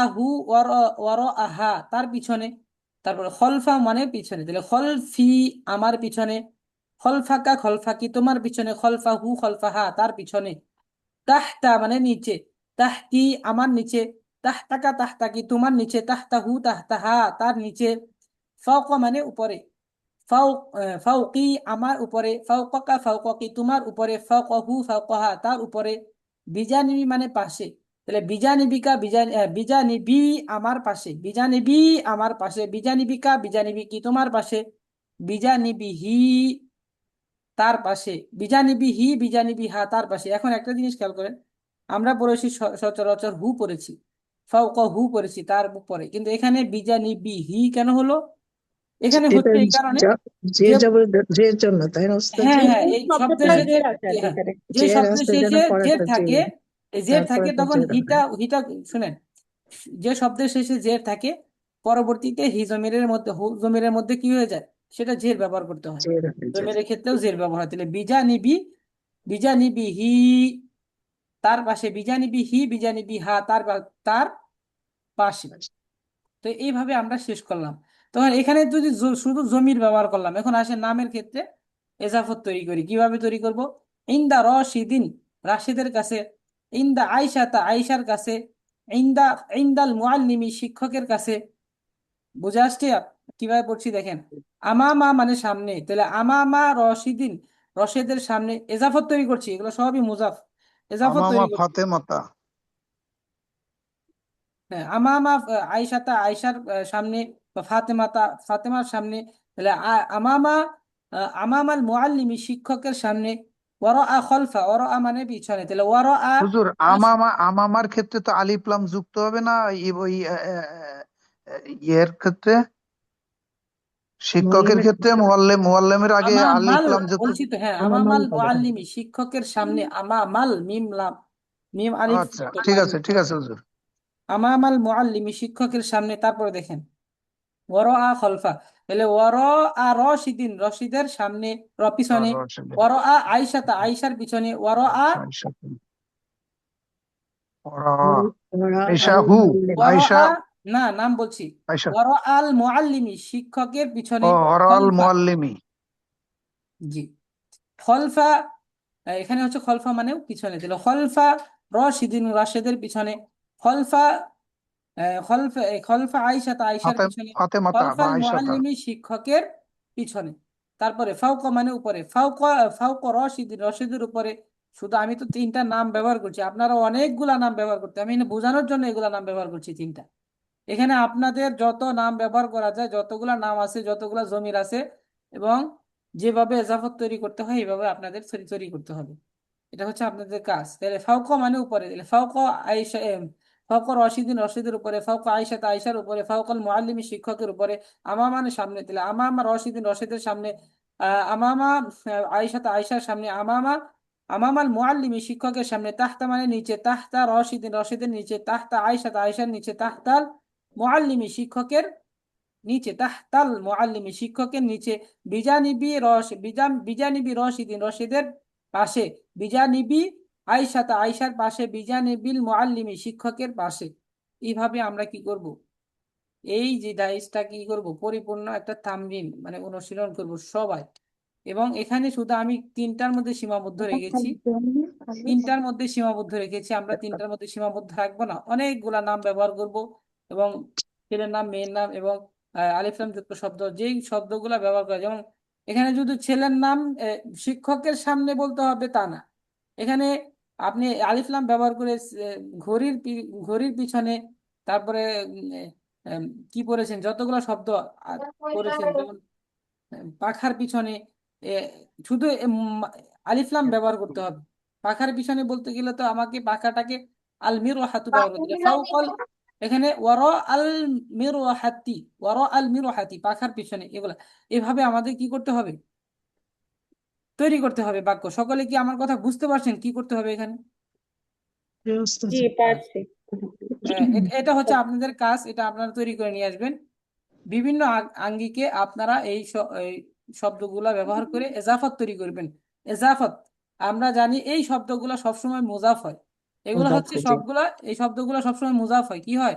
Speaker 1: আহু আহা তার পিছনে। তারপরে খলফা মানে পিছনে, তাহলে খলফি আমার পিছনে, খলফাকি তোমার পিছনে, খলফাহা তার পিছনে। তাহতা মানে নিচে, তাহতি আমার নিচে, তাহতাকি তোমার নিচে, তাহতাহা তার নিচে। ফাওকা মানে উপরে, ফাউকি আমার উপরে, ফাউকাকি তোমার উপরে, ফাউকাহা তার উপরে। বিজানিবি মানে পাশে, তাহলে বিজানিবি আমার পাশে, বিজানিবি আমার পাশে, বিজানিবি কি তোমার পাশে, বিজানিবিহি তার পাশে, বিজানিবি হা তার পাশে। এখন একটা জিনিস খেয়াল করেন, আমরা পড়েছি সচরাচর হু পড়েছি, হু পড়েছি তার উপরে, কিন্তু এখানে বিজানিবিহি কেন হলো? এখানে
Speaker 9: এটা
Speaker 1: হচ্ছে এই কারণে
Speaker 9: যে
Speaker 1: যে,
Speaker 9: যাবে জের জন্য, তাই না ওস্তাদ
Speaker 1: হ্যাঁ
Speaker 9: জি?
Speaker 1: হ্যাঁ
Speaker 3: এই
Speaker 1: এই শব্দের
Speaker 3: শব্দটা
Speaker 9: হ্যাঁ,
Speaker 3: জের
Speaker 1: শেষে,
Speaker 3: আছে আর কি
Speaker 1: হ্যাঁ
Speaker 3: এখানে।
Speaker 1: যে
Speaker 9: জের
Speaker 1: শব্দের
Speaker 9: আসলে যেন
Speaker 1: শেষে জের
Speaker 9: পড়াটা
Speaker 1: থাকে,
Speaker 9: জের,
Speaker 1: এই জের থাকে
Speaker 9: তারপরেটা
Speaker 1: তখন
Speaker 9: জের
Speaker 1: হিটা
Speaker 9: হয়।
Speaker 1: হিটা শুনেন, যে শব্দের শেষে জের থাকে পরবর্তীতে হি জমিরের মধ্যে, হু জমিরের মধ্যে কি হয়ে যায়, সেটা জের ব্যবহার করতে হয়।
Speaker 9: জের হয়ে যায়।
Speaker 1: জমিরের ক্ষেত্রেও জের ব্যবহার হয়। তাহলে বিজানিবি হি তার পাশে, বিজানিবি হা তার পাশে। তো এইভাবে আমরা শেষ করলাম। তখন এখানে যদি শুধু জমির ব্যবহার করলাম, এখন আসে নামের ক্ষেত্রে এজাফত তৈরি করি। কিভাবে তৈরি করব? ইন্দা রশিদিন রাশিদের কাছে, ইন্দা আইসাতা আইসার কাছে, ইন্দা ইন্দাল মুআল্লিমি শিক্ষকের কাছে। বুঝে আসছে কিভাবে পড়ছি দেখেন, আমামা মানে সামনে, তাহলে আমামা রশিদিন রশেদের সামনে এজাফত তৈরি করছি, এগুলো সবই মুজাফ, এজাফত
Speaker 2: আমামা
Speaker 1: তৈরি করছি।
Speaker 2: ফাতেমাতা,
Speaker 1: হ্যাঁ, আমামা আয়েশাতা আয়েশার সামনে, বা ফাতেমার সামনে, তাহলে আমামা আমামাল মুআল্লিমি শিক্ষকের সামনে, ওয়ারাআ খলফা, ওয়ারাআ মানে পিছনে, তাহলে ওয়ারাআ
Speaker 2: হুজুর আমামার ক্ষেত্রে তো আলিফ লাম যুক্ত হবে না ওই ইয়ের ক্ষেত্রে, শিক্ষকের
Speaker 9: মুআল্লিমের
Speaker 2: ক্ষেত্রে মুআল্লিমের আগে আলিফ
Speaker 1: আমামাল
Speaker 2: লাম যুক্ত।
Speaker 1: বলছি তো, হ্যাঁ,
Speaker 9: আমামাল
Speaker 1: আমামাল
Speaker 9: হবে।
Speaker 1: মুআল্লিমি শিক্ষকের সামনে, আমামাল মিম লাম, মিম আলিফ
Speaker 2: আচ্ছা
Speaker 1: তো
Speaker 2: ঠিক
Speaker 1: লাম,
Speaker 2: আছে, ঠিক আছে হুজুর।
Speaker 1: আমামাল মুআল্লিমি শিক্ষকের সামনে, তারপরে দেখেন ওয়ারাআ খলফা, তাহলে ওয়ারাআ রশিদিন রশিদের সামনে, পিছনে, ওয়ারাআ আয়েশাতা আয়েশার পিছনে, ওয়ারাআ
Speaker 9: ওরা
Speaker 2: আয়েশা
Speaker 9: আল
Speaker 2: হু,
Speaker 9: মুআল্লিম।
Speaker 2: আয়েশা,
Speaker 1: ওয়ারাআ, না নাম বলছি,
Speaker 2: আয়েশা,
Speaker 1: ওয়ারাআল মুআল্লিমি শিক্ষকের পিছনে,
Speaker 2: ওরাল
Speaker 1: খলফা,
Speaker 2: মুআল্লিমি।
Speaker 1: জি, খলফা, এখানে হচ্ছে খলফা মানেও পিছনে, দিল খলফা রশিদিন রাশেদের পিছনে, খলফা খলফা আয়েশাতা আয়েশার পিছনে,
Speaker 2: ফাতেমাতা বা
Speaker 1: খলফাল
Speaker 2: আয়েশাতা।
Speaker 1: মুআল্লিমি শিক্ষকের পিছনে। তারপরে ফাওকা মানে উপরে, ফাওকা রশিদিন রশিদের উপরে। শুধু আমি তো তিনটা নাম ব্যবহার করছি, আপনারা অনেকগুলা নাম ব্যবহার করতে, আমি এখানে বোঝানোর জন্য এগুলা নাম ব্যবহার করছি তিনটা। এখানে আপনাদের যত নাম ব্যবহার করা যায়, যতগুলা নাম আছে, যতগুলা জমির আছে, এবং যেভাবে এজাফত তৈরি করতে হয় এইভাবে আপনাদের তৈরি করতে হবে। এটা হচ্ছে আপনাদের কাজ। তাহলে ফাওকা মানে উপরে, তাহলে ফাওকা আয়েশা ফাওকা রশিদিন রশিদের উপরে, ফাওকা আয়েশা আয়েশার উপরে, ফাওকাল মুআল্লিমি শিক্ষকের উপরে, আমামা মানে সামনে, তাহলে আমামা রশিদিন রশিদের সামনে, আমামা আয়েশা আয়েশার সামনে, আমামাল মুআল্লিমি শিক্ষকের সামনে, তাহতা মানে নিচে, তাহতা রশিদিন রশিদের নিচে, তাহতা আয়েশা আয়েশার নিচে, তাহতাল মুআল্লিমি শিক্ষকের নিচে, তাহতাল মুআল্লিমি শিক্ষকের নিচে, বিজানিবি রশিদিন রশিদের পাশে, বিজানিবি আয়েশাতা আয়েশার পাশে, বিজানিবিল মুআল্লিমি শিক্ষকের পাশে। এইভাবে আমরা কি করব, এই যে ডাইসটা কি করব, পরিপূর্ণ একটা তামরিন মানে অনুশীলন করব সবাই। এবং এখানে শুধু আমি তিনটার মধ্যে সীমাবদ্ধ রেখেছি, তিনটার মধ্যে সীমাবদ্ধ রেখেছি, আমরা তিনটার মধ্যে সীমাবদ্ধ রাখবো না, অনেকগুলা নাম ব্যবহার করব, এবং ছেলের নাম মেয়ের নাম এবং আলিফ লাম যুক্ত শব্দ, যেই শব্দগুলা ব্যবহার করা, যেমন এখানে যদি ছেলের নাম শিক্ষকের সামনে বলতে হবে তা না, এখানে আপনি আলিফ লাম ব্যবহার করে ঘড়ির পিছনে, তারপরে কি পড়েছেন, যতগুলো শব্দ পড়েছেন, যেমন পাখার পিছনে, এ, শুধু আলিফ লাম ব্যবহার করতে হবে। পাখার পিছনে বলতে গেলে তো আমাকে পাখাটাকে আল মিরওয়াহাতু ব্যবহার করতে হবে, ফাওকাল, এখানে ওয়ারা আল মিরওয়াহাতি, ওয়ারা আল মিরওয়াহাতি পাখার পিছনে, এগুলা এভাবে আমাদের কি করতে হবে, তৈরি করতে হবে বাক্য। সকলে কি আমার কথা বুঝতে পারছেন কি করতে হবে এখানে?
Speaker 9: জি, ওস্তাদ।
Speaker 3: জি পারছি।
Speaker 1: এটা হচ্ছে আপনাদের কাজ, এটা আপনারা তৈরি করে নিয়ে আসবেন। বিভিন্ন আঙ্গিকে আপনারা এই শব্দগুলা ব্যবহার করে এজাফত তৈরি করবেন। এজাফত, আমরা জানি এই শব্দগুলা সবসময় মুজাফ হয়, এগুলো হচ্ছে
Speaker 9: মুদাফফর, জি।
Speaker 1: সবগুলা, এই শব্দগুলো সবসময় মুজাফ হয়, কি হয়,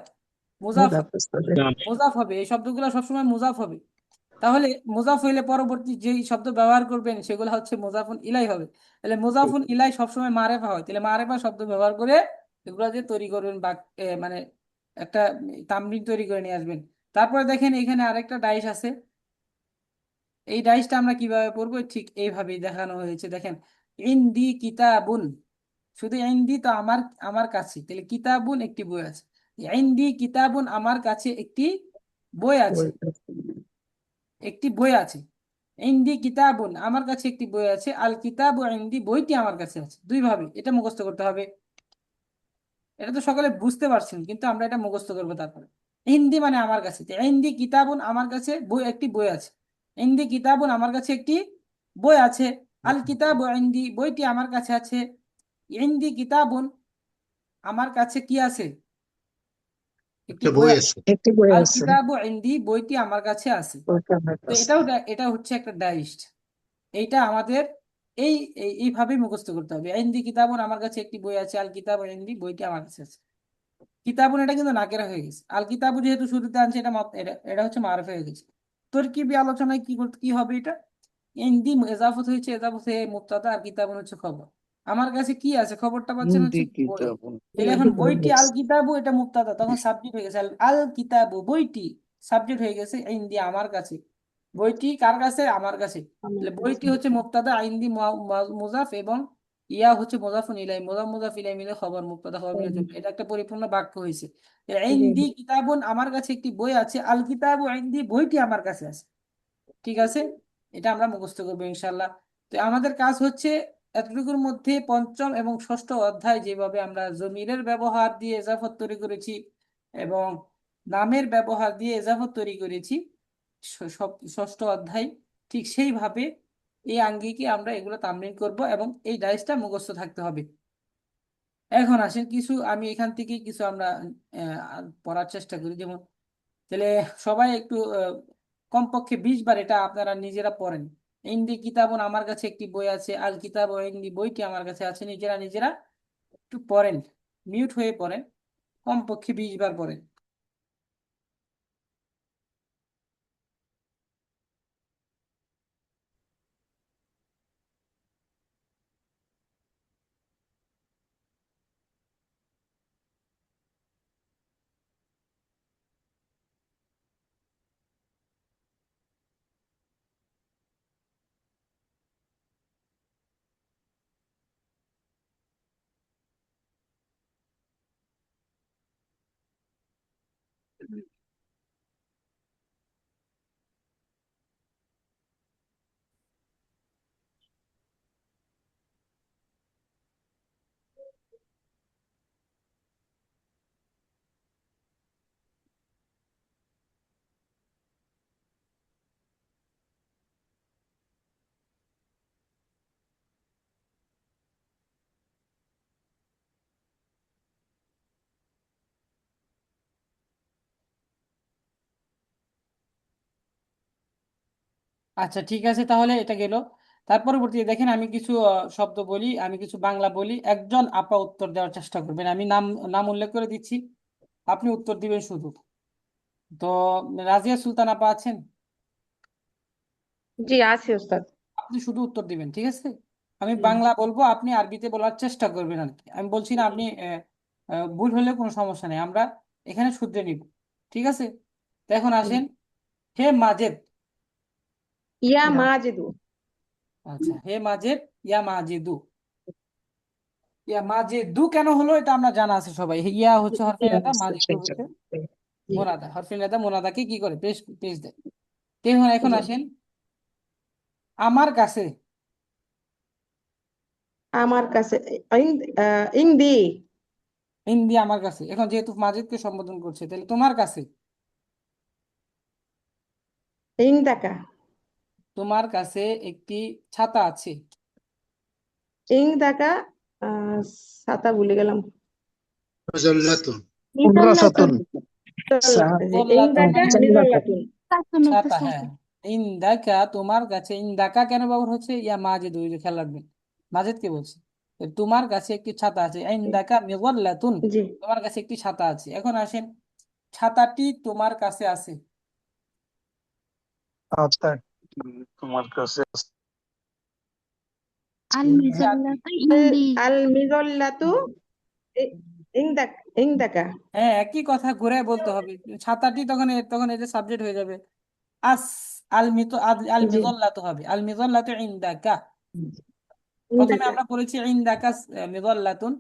Speaker 1: মুজাফ হয়,
Speaker 9: মুদাফফর, উস্তাদ।
Speaker 1: মুজাফ হবে, এই শব্দগুলো সবসময় মুজাফ হবে। তাহলে মুজাফ হইলে পরবর্তী যেই শব্দ ব্যবহার করবেন সেগুলো হচ্ছে মুজাফুন ইলাই হবে। তাহলে মুজাফুন ইলাই সবসময় মারেফা হয়, তাহলে মারেফা শব্দ ব্যবহার করে এগুলো যে তৈরি করবেন, বা মানে একটা তামরিন তৈরি করে নিয়ে আসবেন। তারপরে দেখেন এখানে আরেকটা ডাইস আছে, এই ডাইসটা আমরা কিভাবে পড়বো, ঠিক এইভাবেই দেখানো হয়েছে, দেখেন ইনদি কিতাবুন, শুধু ইনদি তো আমার আমার কাছে, তাহলে কিতাবুন একটি বই আছে, ইনদি কিতাবুন আমার কাছে একটি বই আছে, একটি বই আছে, ইনদি কিতাবুন আমার কাছে একটি বই আছে, আল কিতাবু ইনদি বইটি আমার কাছে আছে, দুই ভাবে এটা মুখস্থ করতে হবে। এটা তো সকলে বুঝতে পারছেন, কিন্তু আমরা এটা মুখস্থ করবো। তারপরে হিন্দি মানে আমার কাছে, তো হিন্দি কিতাবুন আমার কাছে বই, একটি বই আছে, হিন্দি কিতাবুন আমার কাছে একটি বই আছে, আল কিতাবু ইনদি বইটি আমার কাছে আছে, হিন্দি কিতাবুন আমার কাছে কি আছে, একটি
Speaker 7: একটা
Speaker 1: বই
Speaker 7: বই
Speaker 1: আছে,
Speaker 7: আছে।
Speaker 9: একটি বই
Speaker 1: আল
Speaker 9: আছে।
Speaker 1: কিতাবু ইনদি বইটি আমার কাছে আছে।
Speaker 9: বইটা আমার
Speaker 1: তো
Speaker 9: কাছে।
Speaker 1: এটা হচ্ছে একটা ডাইস্ট, এইটা আমাদের এই এইভাবে মুখস্থ করতে হবে, ইনদি কিতাবুন আমার কাছে একটি বই আছে, আল কিতাবু ইনদি বইটি আমার কাছে আছে। কিতাবুন এটা কিন্তু নাকেরা হয়ে গেছে, আল কিতাবু যেহেতু শুরুতে আনছে, এটা এটা হচ্ছে মারফা হয়ে গেছে। তরকিবি আলোচনায় কি করতে কি হবে, এটা ইনদি এজাফত হয়েছে, এজাফত হয়ে মুবতাদা, আর কিতাবুন হচ্ছে খবর। আমার কাছে কি আছে, খবরটা পাচ্ছেন হচ্ছে বই, তাহলে এখন বইটি আল কিতাবু এটা মুবতাদা, তখন সাবজেক্ট হয়ে গেছে, আল কিতাবু বইটি সাবজেক্ট হয়ে গেছে, ইনদি আমার কাছে, বইটি কার কাছে, আমার কাছে, তাহলে বইটি হচ্ছে মুবতাদা, ইনদি মুজাফ, এবং ইয়া হচ্ছে মুযাফুন ইলাইহি, মুযাফ ইলাইহি মিলে খবর, মুবতাদা খবর মিলে জুমলা। এটা একটা পরিপূর্ণ বাক্য হয়েছে। ইনদি কিতাবুন, আমার কাছে একটি বই আছে, আল কিতাবু ইনদি, বইটি আমার কাছে আছে। ঠিক আছে, এটা আমরা মুখস্থ করবো ইনশাল্লাহ। তো আমাদের কাজ হচ্ছে এতটুকুর মধ্যে পঞ্চম এবং ষষ্ঠ অধ্যায় যেভাবে আমরা জমিরের ব্যবহার দিয়ে এজাফত তৈরি করেছি এবং নামের ব্যবহার দিয়ে এজাফত তৈরি করেছি, সব ষষ্ঠ অধ্যায় ঠিক সেইভাবে এই আঙ্গিকে আমরা এগুলো তামরীন করব এবং এই ডাইসটা মুখস্থ থাকতে হবে। এখন আসেন কিছু আমি এখান থেকে কিছু আমরা পড়ার চেষ্টা করি। যেমন তাহলে সবাই একটু কমপক্ষে 20 বার এটা আপনারা নিজেরা পড়েন। ইন্দি কিতাবুন, আমার কাছে একটি বই আছে, আল কিতাব ইন্দি, বইটি আমার কাছে আছে। নিজেরা নিজেরা একটু পড়েন, মিউট হয়ে পড়েন, কমপক্ষে 20 বার পড়েন। আচ্ছা ঠিক আছে, তাহলে এটা গেল। তার পরবর্তীতে দেখেন আমি কিছু শব্দ বলি, আমি কিছু বাংলা বলি, একজন আপা উত্তর দেওয়ার চেষ্টা করবেন। আমি নাম নাম উল্লেখ করে দিচ্ছি, আপনি উত্তর দিবেন শুধু। তো রাজিয়া সুলতান আপা আছেন?
Speaker 3: জি আছে ওস্তাদ।
Speaker 1: আপনি শুধু উত্তর দিবেন, ঠিক আছে? আমি বাংলা বলবো, আপনি আরবিতে বলার চেষ্টা করবেন আর কি। আমি বলছি না আপনি ভুল হলে কোনো সমস্যা নেই, আমরা এখানে শুধরে নিব, ঠিক আছে? তো এখন আসেন, হে মাজেদ।
Speaker 3: ইয়া মাজিদু।
Speaker 1: আচ্ছা, হে মাজেদ, ইয়া মাজেদু। ইয়া মাজেদু কেন হলো এটা আমরা জানা আছে সবাই। ইয়া হচ্ছে হরফে ইলাদা, মাজেদু হচ্ছে মোনাদা। হরফে ইলাদা মোনাদাকে কি করে, পেশ পেশ দেয়। তো এখন এখন আসেন, আমার কাছে।
Speaker 3: আমার কাছে। ইনদি।
Speaker 1: হিন্দি আমার কাছে, এখন যেহেতু মাজেদকে সম্বোধন করছে তাহলে তোমার কাছে।
Speaker 3: ইনদাকা।
Speaker 1: তোমার কাছে একটি ছাতা আছে।
Speaker 3: ইনদাকা। আহ, ছাতা ভুলে গেলাম।
Speaker 7: مجلة
Speaker 3: মিজাল্লাতুন।
Speaker 2: কুবরাসাতুন।
Speaker 3: জি,
Speaker 1: মিজাল্লাতুন
Speaker 3: ইনদাকা
Speaker 1: মানে
Speaker 3: মিজাল্লাতুন।
Speaker 8: কার্টুন একটা
Speaker 1: ছাতা, হ্যাঁ।
Speaker 8: সাথে
Speaker 1: ইন্দাকা তোমার কাছে, ইন্দাকা কেন ব্যবহার হচ্ছে, ইয়া মাজেদ, ওই যে খেয়াল রাখবেন, মাজেদ কে বলছে। তো তোমার কাছে একটি ছাতা আছে, ইন্দাকা মিজাল্লাতুন,
Speaker 3: জি।
Speaker 1: তোমার কাছে একটি ছাতা আছে। এখন আসেন, ছাতাটি তোমার কাছে আছে।
Speaker 2: আচ্ছা, তোমার কাছে
Speaker 8: আল
Speaker 1: ছাতাটি,
Speaker 8: মিজাল্লাতু ইনদি
Speaker 3: আল মিজাল্লাতু ইনদাক ইনদাকা।
Speaker 1: হ্যাঁ একই কথা ঘুরে বলতে হবে। ছাতাটি তখন তখন এটা সাবজেক্ট হয়ে যাবে। আস আল মিত আল
Speaker 3: জি।
Speaker 1: মিজাল্লাতু হবে, আল মিজাল্লাতু ইনদাকা। প্রথমে
Speaker 3: ইনদাকা।
Speaker 1: আমরা পড়েছি ইনদাকা মিজাল্লাতুন,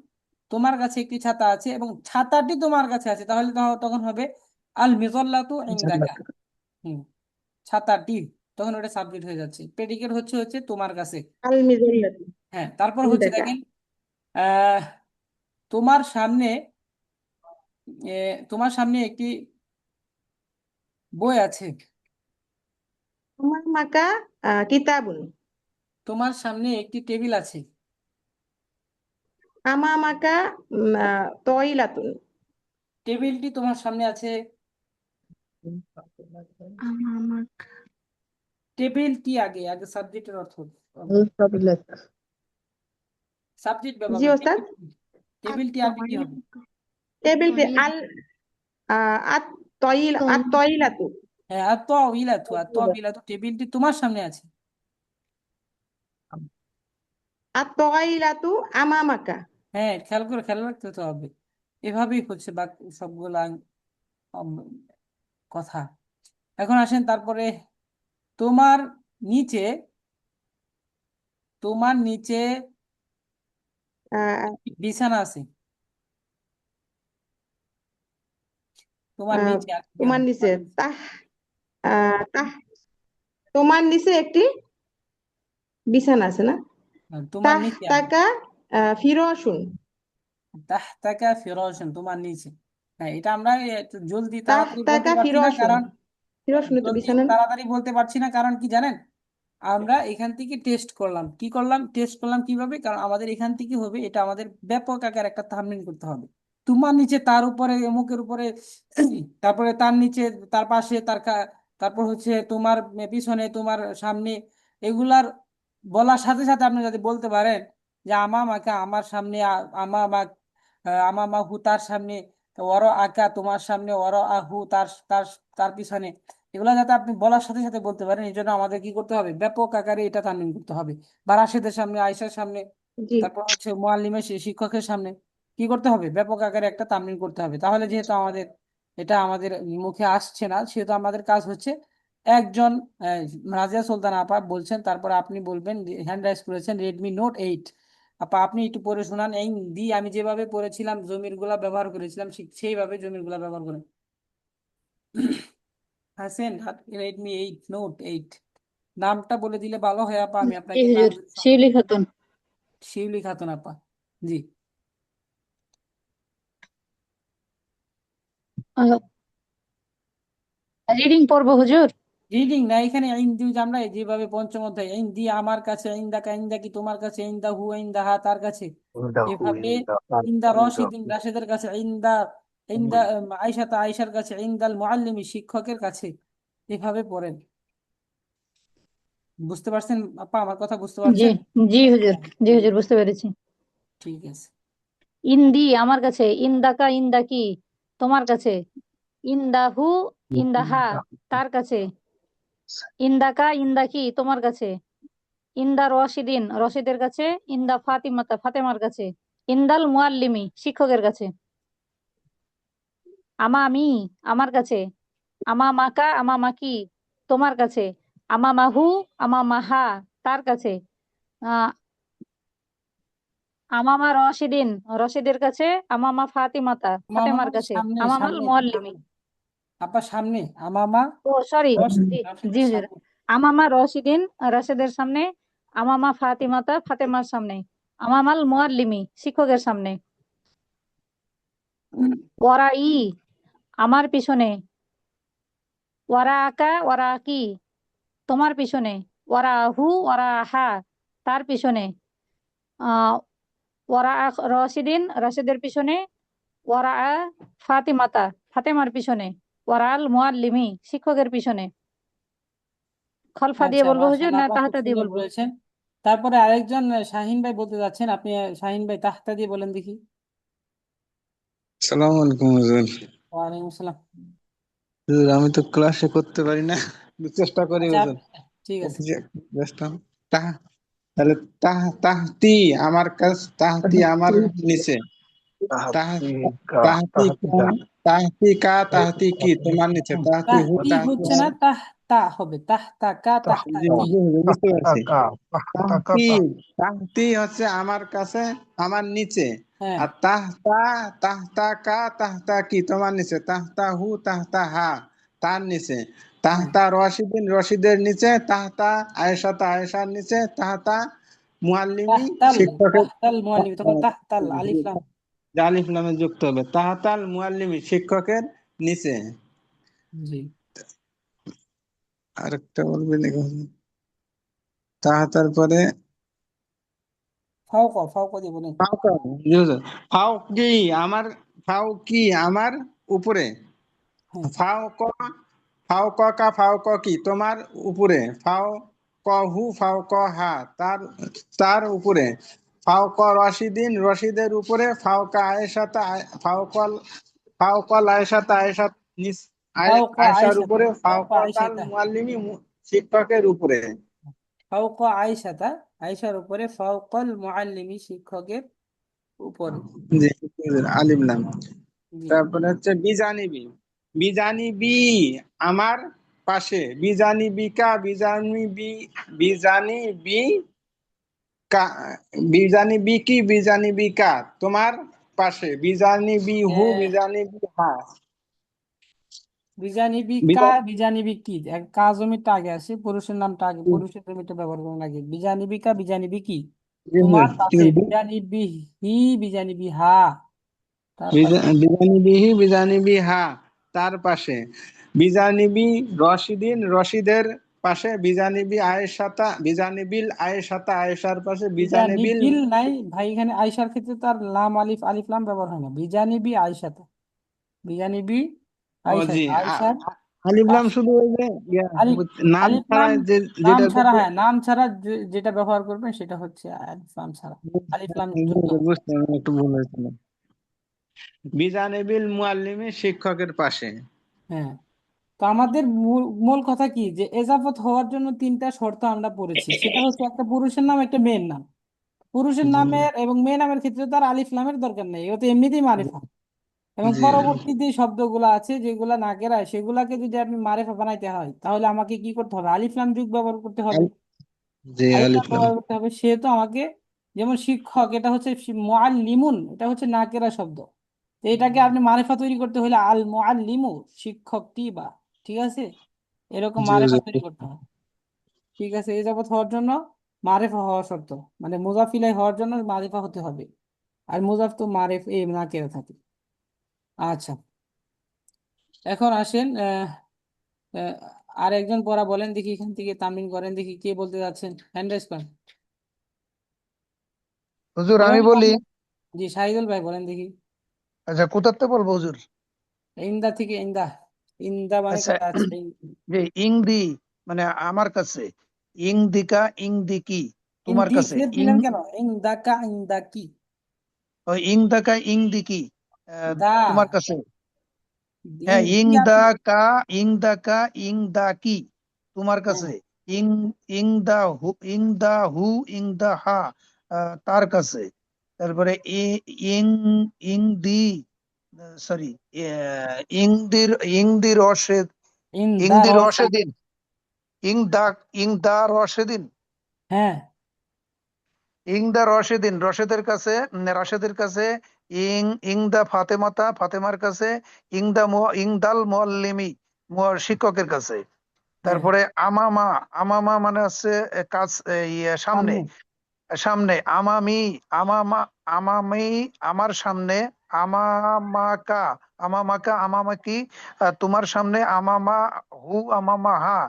Speaker 1: তোমার কাছে একটি ছাতা আছে এবং ছাতাটি তোমার কাছে আছে, তাহলে তখন হবে আল মিজাল্লাতু ইনদাকা। হুম, ছাতাটি, তখন ওটা সাবজেক্ট হয়ে যাচ্ছে। প্রেডিকেট হচ্ছে হচ্ছে তোমার কাছে।
Speaker 3: আল মিজাল্লাতু
Speaker 1: হ্যাঁ, তারপর হচ্ছে
Speaker 3: ইনদাকা।
Speaker 1: দেখেন, আহ তোমার সামনে তোমার সামনে একটি বই আছে।
Speaker 3: আমার মাকা কিতাবুন।
Speaker 1: তোমার সামনে একটি টেবিল আছে।
Speaker 3: আমামাকা তয়লাতুন।
Speaker 1: টেবিলটি তোমার সামনে আছে।
Speaker 8: আমার
Speaker 1: টেবিল কি আগে আগে সাবজেক্টের অর্থ, সাবজেক্ট
Speaker 3: জি
Speaker 1: ব্যবহার
Speaker 3: ওস্তাদ।
Speaker 1: টেবিলটি আরবি কি হবে?
Speaker 3: টেবিলটি আল আত আত তয়লাতু।
Speaker 1: হ্যাঁ, আর তাওবিলাতু, আর তাওবিলাতু, টেবিলটি তোমার সামনে আছে।
Speaker 3: আত তয়লাতু আমামাকা।
Speaker 1: হ্যাঁ, খেয়াল রাখতে তো হবে। এভাবেই হচ্ছে সবগুলা উম, কথা। এখন আসেন তারপরে, তোমার নিচে, তোমার নিচে
Speaker 3: আহ,
Speaker 1: বিছানা আছে, তোমার
Speaker 3: আহ,
Speaker 1: নিচে আর কি
Speaker 3: তোমার
Speaker 1: হবে?
Speaker 3: নিচে
Speaker 1: তোমার নিচে।
Speaker 3: তাহ তাহ তোমার নিচে একটি বিছানা আছে না?
Speaker 1: তোমার
Speaker 3: তাহ
Speaker 1: নিচে আর
Speaker 3: তাকা ফিরোসুন।
Speaker 1: তাহতাকা ফিরাশুন, তোমার নিচে। হ্যাঁ, এটা আমরা একটু জলদি
Speaker 3: তাহ
Speaker 1: তাড়াতাড়ি বলতে
Speaker 3: তাকা
Speaker 1: পারছি না,
Speaker 3: ফিরোসুন,
Speaker 1: কারণ
Speaker 3: ফিরোসুন তো
Speaker 1: জলদি
Speaker 3: বিছানা না?
Speaker 1: তাড়াতাড়ি বলতে পারছি না, কারণ কি জানেন, আমরা এখান থেকে টেস্ট করলাম, কি করলাম, টেস্ট করলাম কিভাবে, কারণ আমাদের এখান থেকে হবে, এটা আমাদের ব্যাপক আকার একটা তাহমিল করতে হবে। তোমার নিচে, তার উপরে, অমুকের উপরে, তারপরে তার নিচে, তার পাশে, তারপর হচ্ছে তোমার পিছনে, তোমার সামনে, এগুলার বলার সাথে সাথে আপনি যদি বলতে পারেন যে আমা মাকা, আমার সামনে, আমা মা, আমা মাহু, তার সামনে, ওর আকা, তোমার সামনে, ওর আহু, তার তার তার পিছনে, এগুলো যাতে আপনি বলার সাথে সাথে বলতে পারেন, এই জন্য আমাদের কি করতে হবে, ব্যাপক আকারে এটা তামিম করতে হবে। বা রাশেদের সামনে, আয়েশার সামনে,
Speaker 3: জি
Speaker 1: তারপর হচ্ছে মুআল্লিমের শিক্ষকের সামনে কি করতে হবে, ব্যাপক আকারে একটা তামিম করতে হবে। তাহলে যেহেতু আমাদের এটা আমাদের মুখে আসছে না, সেহেতু আমাদের কাজ হচ্ছে একজন, রাজিয়া সুলতান আপা বলছেন, তারপর আপনি বলবেন, হ্যান্ড রাইজ করেছেন রেডমি নোট 8। আপা আপনি একটু পড়ে শোনান, এই দি আমি যেভাবে পড়েছিলাম, জমির গুলা ব্যবহার করেছিলাম, ঠিক সেইভাবে জমির গুলা ব্যবহার করেন। হাসেন, রেডমি নোট 8 নামটা বলে দিলে ভালো হয় আপা, আমি
Speaker 5: জি
Speaker 1: আপনাকে নাম
Speaker 5: হুজুর,
Speaker 1: ধরে সম্বোধন
Speaker 5: শিউলি
Speaker 1: করব।
Speaker 5: খাতুন।
Speaker 1: শিউলি খাতুন আপা, জি।
Speaker 5: রিডিং পড়ব হুজুর?
Speaker 1: রিডিং না, এখানে ইন্দি, যে আমরা যেভাবে পঞ্চম অধ্যায়, ইন্দি আমার কাছে, ইন্দাকা ইন্দাকি তোমার কাছে, ইন্দাহু ইন্দাহা তার কাছে,
Speaker 2: ইনদাহু
Speaker 1: এভাবে ইন্দা
Speaker 2: ইনদাহু
Speaker 1: রশিদিন রাশেদের কাছে, ইন্দা আয়েশাতা আয়েশার কাছে, ইন্দাল মুআল্লিমি শিক্ষকের কাছে, এভাবে পড়েন। বুঝতে পারছেন আপা, আমার কথা বুঝতে
Speaker 5: জি,
Speaker 1: পারছেন?
Speaker 5: জি হুজুর,
Speaker 1: হ্যাঁ,
Speaker 5: জি
Speaker 1: জি,
Speaker 5: হুজুর, বুঝতে পেরেছি।
Speaker 1: ঠিক আছে।
Speaker 5: ইন্দি আমার কাছে, ইন্দাকা ইন্দাকি তোমার কাছে, ইন্দাহু ইন্দাহা তার কাছে, ইন্দাকা ইন্দাকি তোমার কাছে, ইন্দা রশিদিন রশিদের কাছে, ইন্দা ফাতিমাতা ফাতেমার কাছে, ইন্দাল মুআল্লিমি শিক্ষকের কাছে, আমা আমি আমার কাছে, আমা মাকা আমা মাকি তোমার কাছে, আমা মাহু আমা মাহা তার কাছে, আহ আমামা রশিদিন রশিদের কাছে, আমামা ফাতিমাতা
Speaker 1: মামা
Speaker 5: ফাতেমার কাছে,
Speaker 1: সামনে,
Speaker 5: আমামাল
Speaker 1: সামনে,
Speaker 5: মুআল্লিমি।
Speaker 1: আপা সামনে, আমামা
Speaker 5: ও সরি, জি, জি
Speaker 1: রশিদের
Speaker 5: হুজুর।
Speaker 1: সামনে।
Speaker 5: আমামা রশিদিন রাশেদের সামনে, আমামা ফাতিমাতা ফাতেমার সামনে, আমামাল মুআল্লিমি শিক্ষকের সামনে, ওয়ারা ই আমার পিছনে, ওয়ারা আকা ওয়ারা কি তোমার পিছনে, ওয়ারা হু ওয়ারা হা তার পিছনে, আহ ওয়ারা রশিদিন রাশেদের পিছনে, ওয়ারা ফাতিমাতা ফাতেমার পিছনে, ওয়ারা আল মুআল্লিমি শিক্ষকের পিছনে। খলফা দিয়ে
Speaker 1: আচ্ছা,
Speaker 5: বলবো হুজুর
Speaker 1: মাশাআল্লাহ
Speaker 5: না
Speaker 1: আপা, খুব
Speaker 5: তাহতা দিয়ে
Speaker 1: সুন্দর
Speaker 5: বলবো?
Speaker 1: বলেছেন। তারপরে আরেকজন শাহিন ভাই বলতে যাচ্ছেন, আপনি শাহিন ভাই তাহতা দিয়ে বলেন দেখি।
Speaker 10: সালাম আলাইকুম হুজুর।
Speaker 1: ওয়ালাইকুম আসসালাম।
Speaker 10: হুজুর, আমি তো ক্লাসে করতে পারি না, চেষ্টা করি
Speaker 1: আচ্ছা,
Speaker 10: হুজুর।
Speaker 1: ঠিক আছে।
Speaker 10: যে ব্যস্ত। তাহ তাহলে তাহতি আমার কাছ, তাহতি আমার নিচে, তাহ
Speaker 2: তাহতিকা
Speaker 10: তাহতি
Speaker 2: তাহতিকা
Speaker 10: তাহতি কা তাহতি কি তোমার নিচে, তাহতি হু
Speaker 1: তাহতি
Speaker 10: তাহতি
Speaker 1: হচ্ছে
Speaker 10: হা।
Speaker 1: না, তাহতা হবে, তাহতাকা
Speaker 10: জি
Speaker 1: তাহতাকি।
Speaker 10: জি হুজুর, বুঝতে পারছি।
Speaker 2: তাহতাকা তাহতাকা
Speaker 10: তাহতি তাহতি হচ্ছে আমার কাছে, আমার নিচে।
Speaker 1: হ্যাঁ,
Speaker 10: আর তাহতা তাহতা কা তাহতা কি তোমার নিচে, তাহতা হু তাহতা হা তার নিচে,
Speaker 1: হ্যাঁ,
Speaker 10: তাহতা রশিদিন রশিদের নিচে, তাহতা আয়েশাতা আয়েশার নিচে, তাহতা মুআল্লিমি
Speaker 1: তাহতাল
Speaker 10: শিক্ষকের।
Speaker 1: তাহতাল মুআল্লিম, তখন তাহতাল আলিফ লাম।
Speaker 10: আলিফ লামে যুক্ত হবে, তাহতাল মুআল্লিমি শিক্ষকের নিচে।
Speaker 1: জি,
Speaker 10: আরেকটা বলবেন এখন? তাহতার পরে
Speaker 1: ফাওকা দিয়ে বলেন।
Speaker 10: ফাওকা, ফাওকি আমার, ফাওকি আমার উপরে,
Speaker 1: হ্যাঁ,
Speaker 10: ফাওক ফাওকা ফাওক কি তোমার উপরে, ফাওকহু ফাওকহা তার তার উপরে, ফাওক রশিদিন রশিদের উপরে, ফাওকা আয়েশাতা ফাওকল ফাওকল আয়েশাতা আয়েশাত
Speaker 1: ফাওকা
Speaker 10: আয়েশার
Speaker 1: আয়েশাতা,
Speaker 10: উপরে,
Speaker 1: ফাওকা
Speaker 10: ফাওকাল
Speaker 1: আয়েশাতা,
Speaker 10: মুআল্লিমি শিক্ষকের উপরে।
Speaker 1: ফাওকা আয়েশাতা, আয়েশার উপরে, ফাওকাল মুআল্লিমি শিক্ষকের উপরে।
Speaker 10: জি, আলিম লাম।
Speaker 1: জি,
Speaker 10: তারপরে হচ্ছে বিজানিবি, বিজানিবি আমার পাশে, বিজানিবিকা বিজানিবি, বিজানিবি কা বিজানি বি কি বিজানি বি কা তোমার পাশে, বিজানি বি হু
Speaker 1: আহ,
Speaker 10: বিজানি বি হা।
Speaker 1: বিজানিবি কা
Speaker 10: বিজা-
Speaker 1: বিজানিবি কি, কা জমিটা আগে আসে, পুরুষের নামটা আগে, পুরুষের জমিটা ব্যবহার করা লাগে। বিজানিবি কা বিজানিবি কি, তোমার পাশে। বিজানিবি হি বিজানিবি হা, তার পাশে।
Speaker 10: বিজানি বিহি বিজানি বি হা, তার পাশে। বিজানি বি রশিদিন রশিদের পাশে, বিজানি বি আয়েশাতা বিজানি বিল আয়েশাতা আয়েশার পাশে, বিজানি বিল।
Speaker 1: বিজানিবিল নাই ভাই, এখানে আয়সার ক্ষেত্রে তার লাম আলিফ আলিফ লাম ব্যবহার হয় না। বিজানিবি আয়সাতা, বিজানিবি
Speaker 10: ও জি,
Speaker 1: আয়সাতা, আয়সার
Speaker 10: আলিফ লাম
Speaker 1: পাশে।
Speaker 10: শুধু ওই যে
Speaker 1: আলিফ
Speaker 10: নাম
Speaker 1: আলিফ
Speaker 10: ছাড়া
Speaker 1: লাম, নাম
Speaker 10: যেটা
Speaker 1: ছাড়া, হ্যাঁ নাম ছাড়া যেটা ব্যবহার করবেন সেটা হচ্ছে আলিফ লাম ছাড়া। আলিফ লাম যুক্ত হবে।
Speaker 10: বুঝতে আমি একটু ভুল হয়েছিল। বিজানি বিল মুআল্লিমি শিক্ষকের পাশে।
Speaker 1: হ্যাঁ, তো আমাদের মূল মূল কথা কি, যে এজাফত হওয়ার জন্য তিনটা শর্ত আমরা পড়েছি। সেটা হচ্ছে একটা পুরুষের নাম, একটা মেয়ের নাম। পুরুষের
Speaker 10: জি
Speaker 1: নামের এবং মেয়ে নামের ক্ষেত্রে তার আলিফ লামের দরকার নেই, ও তো এমনিতেই মারিফা। এবং
Speaker 10: জি
Speaker 1: পরবর্তী যে শব্দগুলো আছে যেগুলা নাকেরা, সেগুলাকে যদি আপনি মারিফা বানাইতে হয়, তাহলে আমাকে কি করতে হবে, আলিফ লাম যুগ ব্যবহার করতে হবে।
Speaker 10: জি
Speaker 1: আলিফ লাম
Speaker 10: আলিফ লাম।
Speaker 1: ব্যবহার করতে হবে, সেহেতু আমাকে, যেমন শিক্ষক, এটা হচ্ছে মুআল্লিমুন, এটা হচ্ছে নাকেরা শব্দ। তো এটাকে আপনি মারিফা তৈরি করতে হলে আল মুআল্লিমু, শিক্ষকটি বা, ঠিক আছে, এরকম
Speaker 10: জি
Speaker 1: মারিফা তৈরি
Speaker 10: হুজুর।
Speaker 1: করতে হয়। ঠিক আছে, এই যাবত হওয়ার জন্য মারিফা হওয়া শর্ত, মানে মুজাফ ইলাই হওয়ার জন্য মারিফা হতে হবে। আর মুজাফ তো মারিফ এই নাকেরা থাকে। আচ্ছা, এখন আসেন আহ, আর একজন পড়া বলেন দেখি, এখান থেকে তামিল করেন দেখি, কে বলতে যাচ্ছেন, হ্যান্ড রাইজ করেন।
Speaker 2: হুজুর
Speaker 1: বলেন
Speaker 2: আমি বলি।
Speaker 1: জি, শাহিদুল ভাই বলেন দেখি।
Speaker 2: আচ্ছা, কোথাতে বলবো হুজুর?
Speaker 1: ইন্দা থেকে, ইন্দা, ইন্দা মানে
Speaker 2: আচ্ছা,
Speaker 1: কাছে।
Speaker 2: যে ইংদি মানে আমার কাছে, ইং দিকা ইং দিকি তোমার
Speaker 1: ইন্দি
Speaker 2: কাছে,
Speaker 1: ফের
Speaker 2: ইং
Speaker 1: দিলেন কেন, ইন্দা কা ইন্দা কি,
Speaker 2: ওই ইং দাকা ইং দিকি
Speaker 1: দা,
Speaker 2: তোমার কাছে। হ্যাঁ,
Speaker 1: ইন্দি আপনি,
Speaker 2: ইং দাকা ইং দা কি তোমার
Speaker 1: হ্যাঁ,
Speaker 2: কাছে, ইং ইং দা হু ইং দা হু ইং দা হা তার কাছে। তারপরে ইং ইং দি সরি ইং দির ইং দি রসে, ইং
Speaker 1: ইন্দা
Speaker 2: দি
Speaker 1: রস,
Speaker 2: রশেদিন, ইং দা ইং দা রশেদিন,
Speaker 1: হ্যাঁ,
Speaker 2: ইং দা রশেদিন রশেদের কাছে, রাশেদের কাছে। ইং ইং দা ফাতেমাতা ফাতেমার কাছে। ইং দা ইং দাল মুআল্লিমি শিক্ষকের কাছে।
Speaker 1: হ্যাঁ,
Speaker 2: তারপরে আমামা, আমামা মানে হচ্ছে কাজ, সামনে,
Speaker 1: সামনে,
Speaker 2: সামনে। আমামি, আমামা, আমামি আমার সামনে। আমামাকা, আমামাকা আমামাকি তোমার সামনে। আমামা হু আমামা হা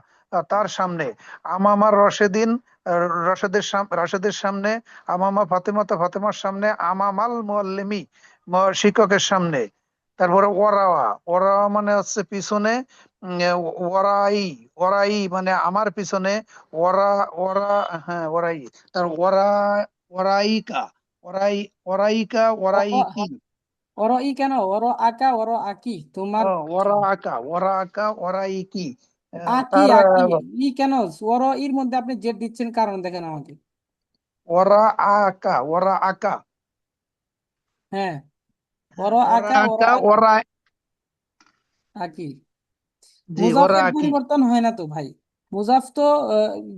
Speaker 2: তার সামনে। আমামার রশেদিন রাশেদের সামনে। আমামা ফাতেমাতা ফাতেমার সামনে। আমামাল মুআল্লিমি শিক্ষকের সামনে। তারপরে ওরাওয়া, ওরাওয়া মানে হচ্ছে পিছনে। ওরাই, ওরাই মানে আমার পিছনে। ওরা, ওরা, হ্যাঁ ওরাই। তার ওরা, ওরাইকা, ওরাই, ওরাইকা ওরাইকি।
Speaker 1: ওর ই কেন, ওর আকা ওর আকি তোমার
Speaker 2: ওরা
Speaker 1: পিছনে।
Speaker 2: আকা, ওরা আকা ওরাইকি
Speaker 1: আকি
Speaker 2: তার
Speaker 1: আকি, ই কেন, ওর ইর মধ্যে আপনি জেড দিচ্ছেন, কারণ দেখেন আমাকে।
Speaker 2: ওরা আকা, ওরা আকা,
Speaker 1: হ্যাঁ, ওর
Speaker 2: হ্যাঁ ওরা
Speaker 1: আকা ওর
Speaker 2: আকা
Speaker 1: আকি,
Speaker 2: ওরা,
Speaker 1: আকি।
Speaker 2: জি ওরা
Speaker 1: মুজাফের
Speaker 2: আকি।
Speaker 1: পরিবর্তন হয় না তো ভাই। মুজাফ তো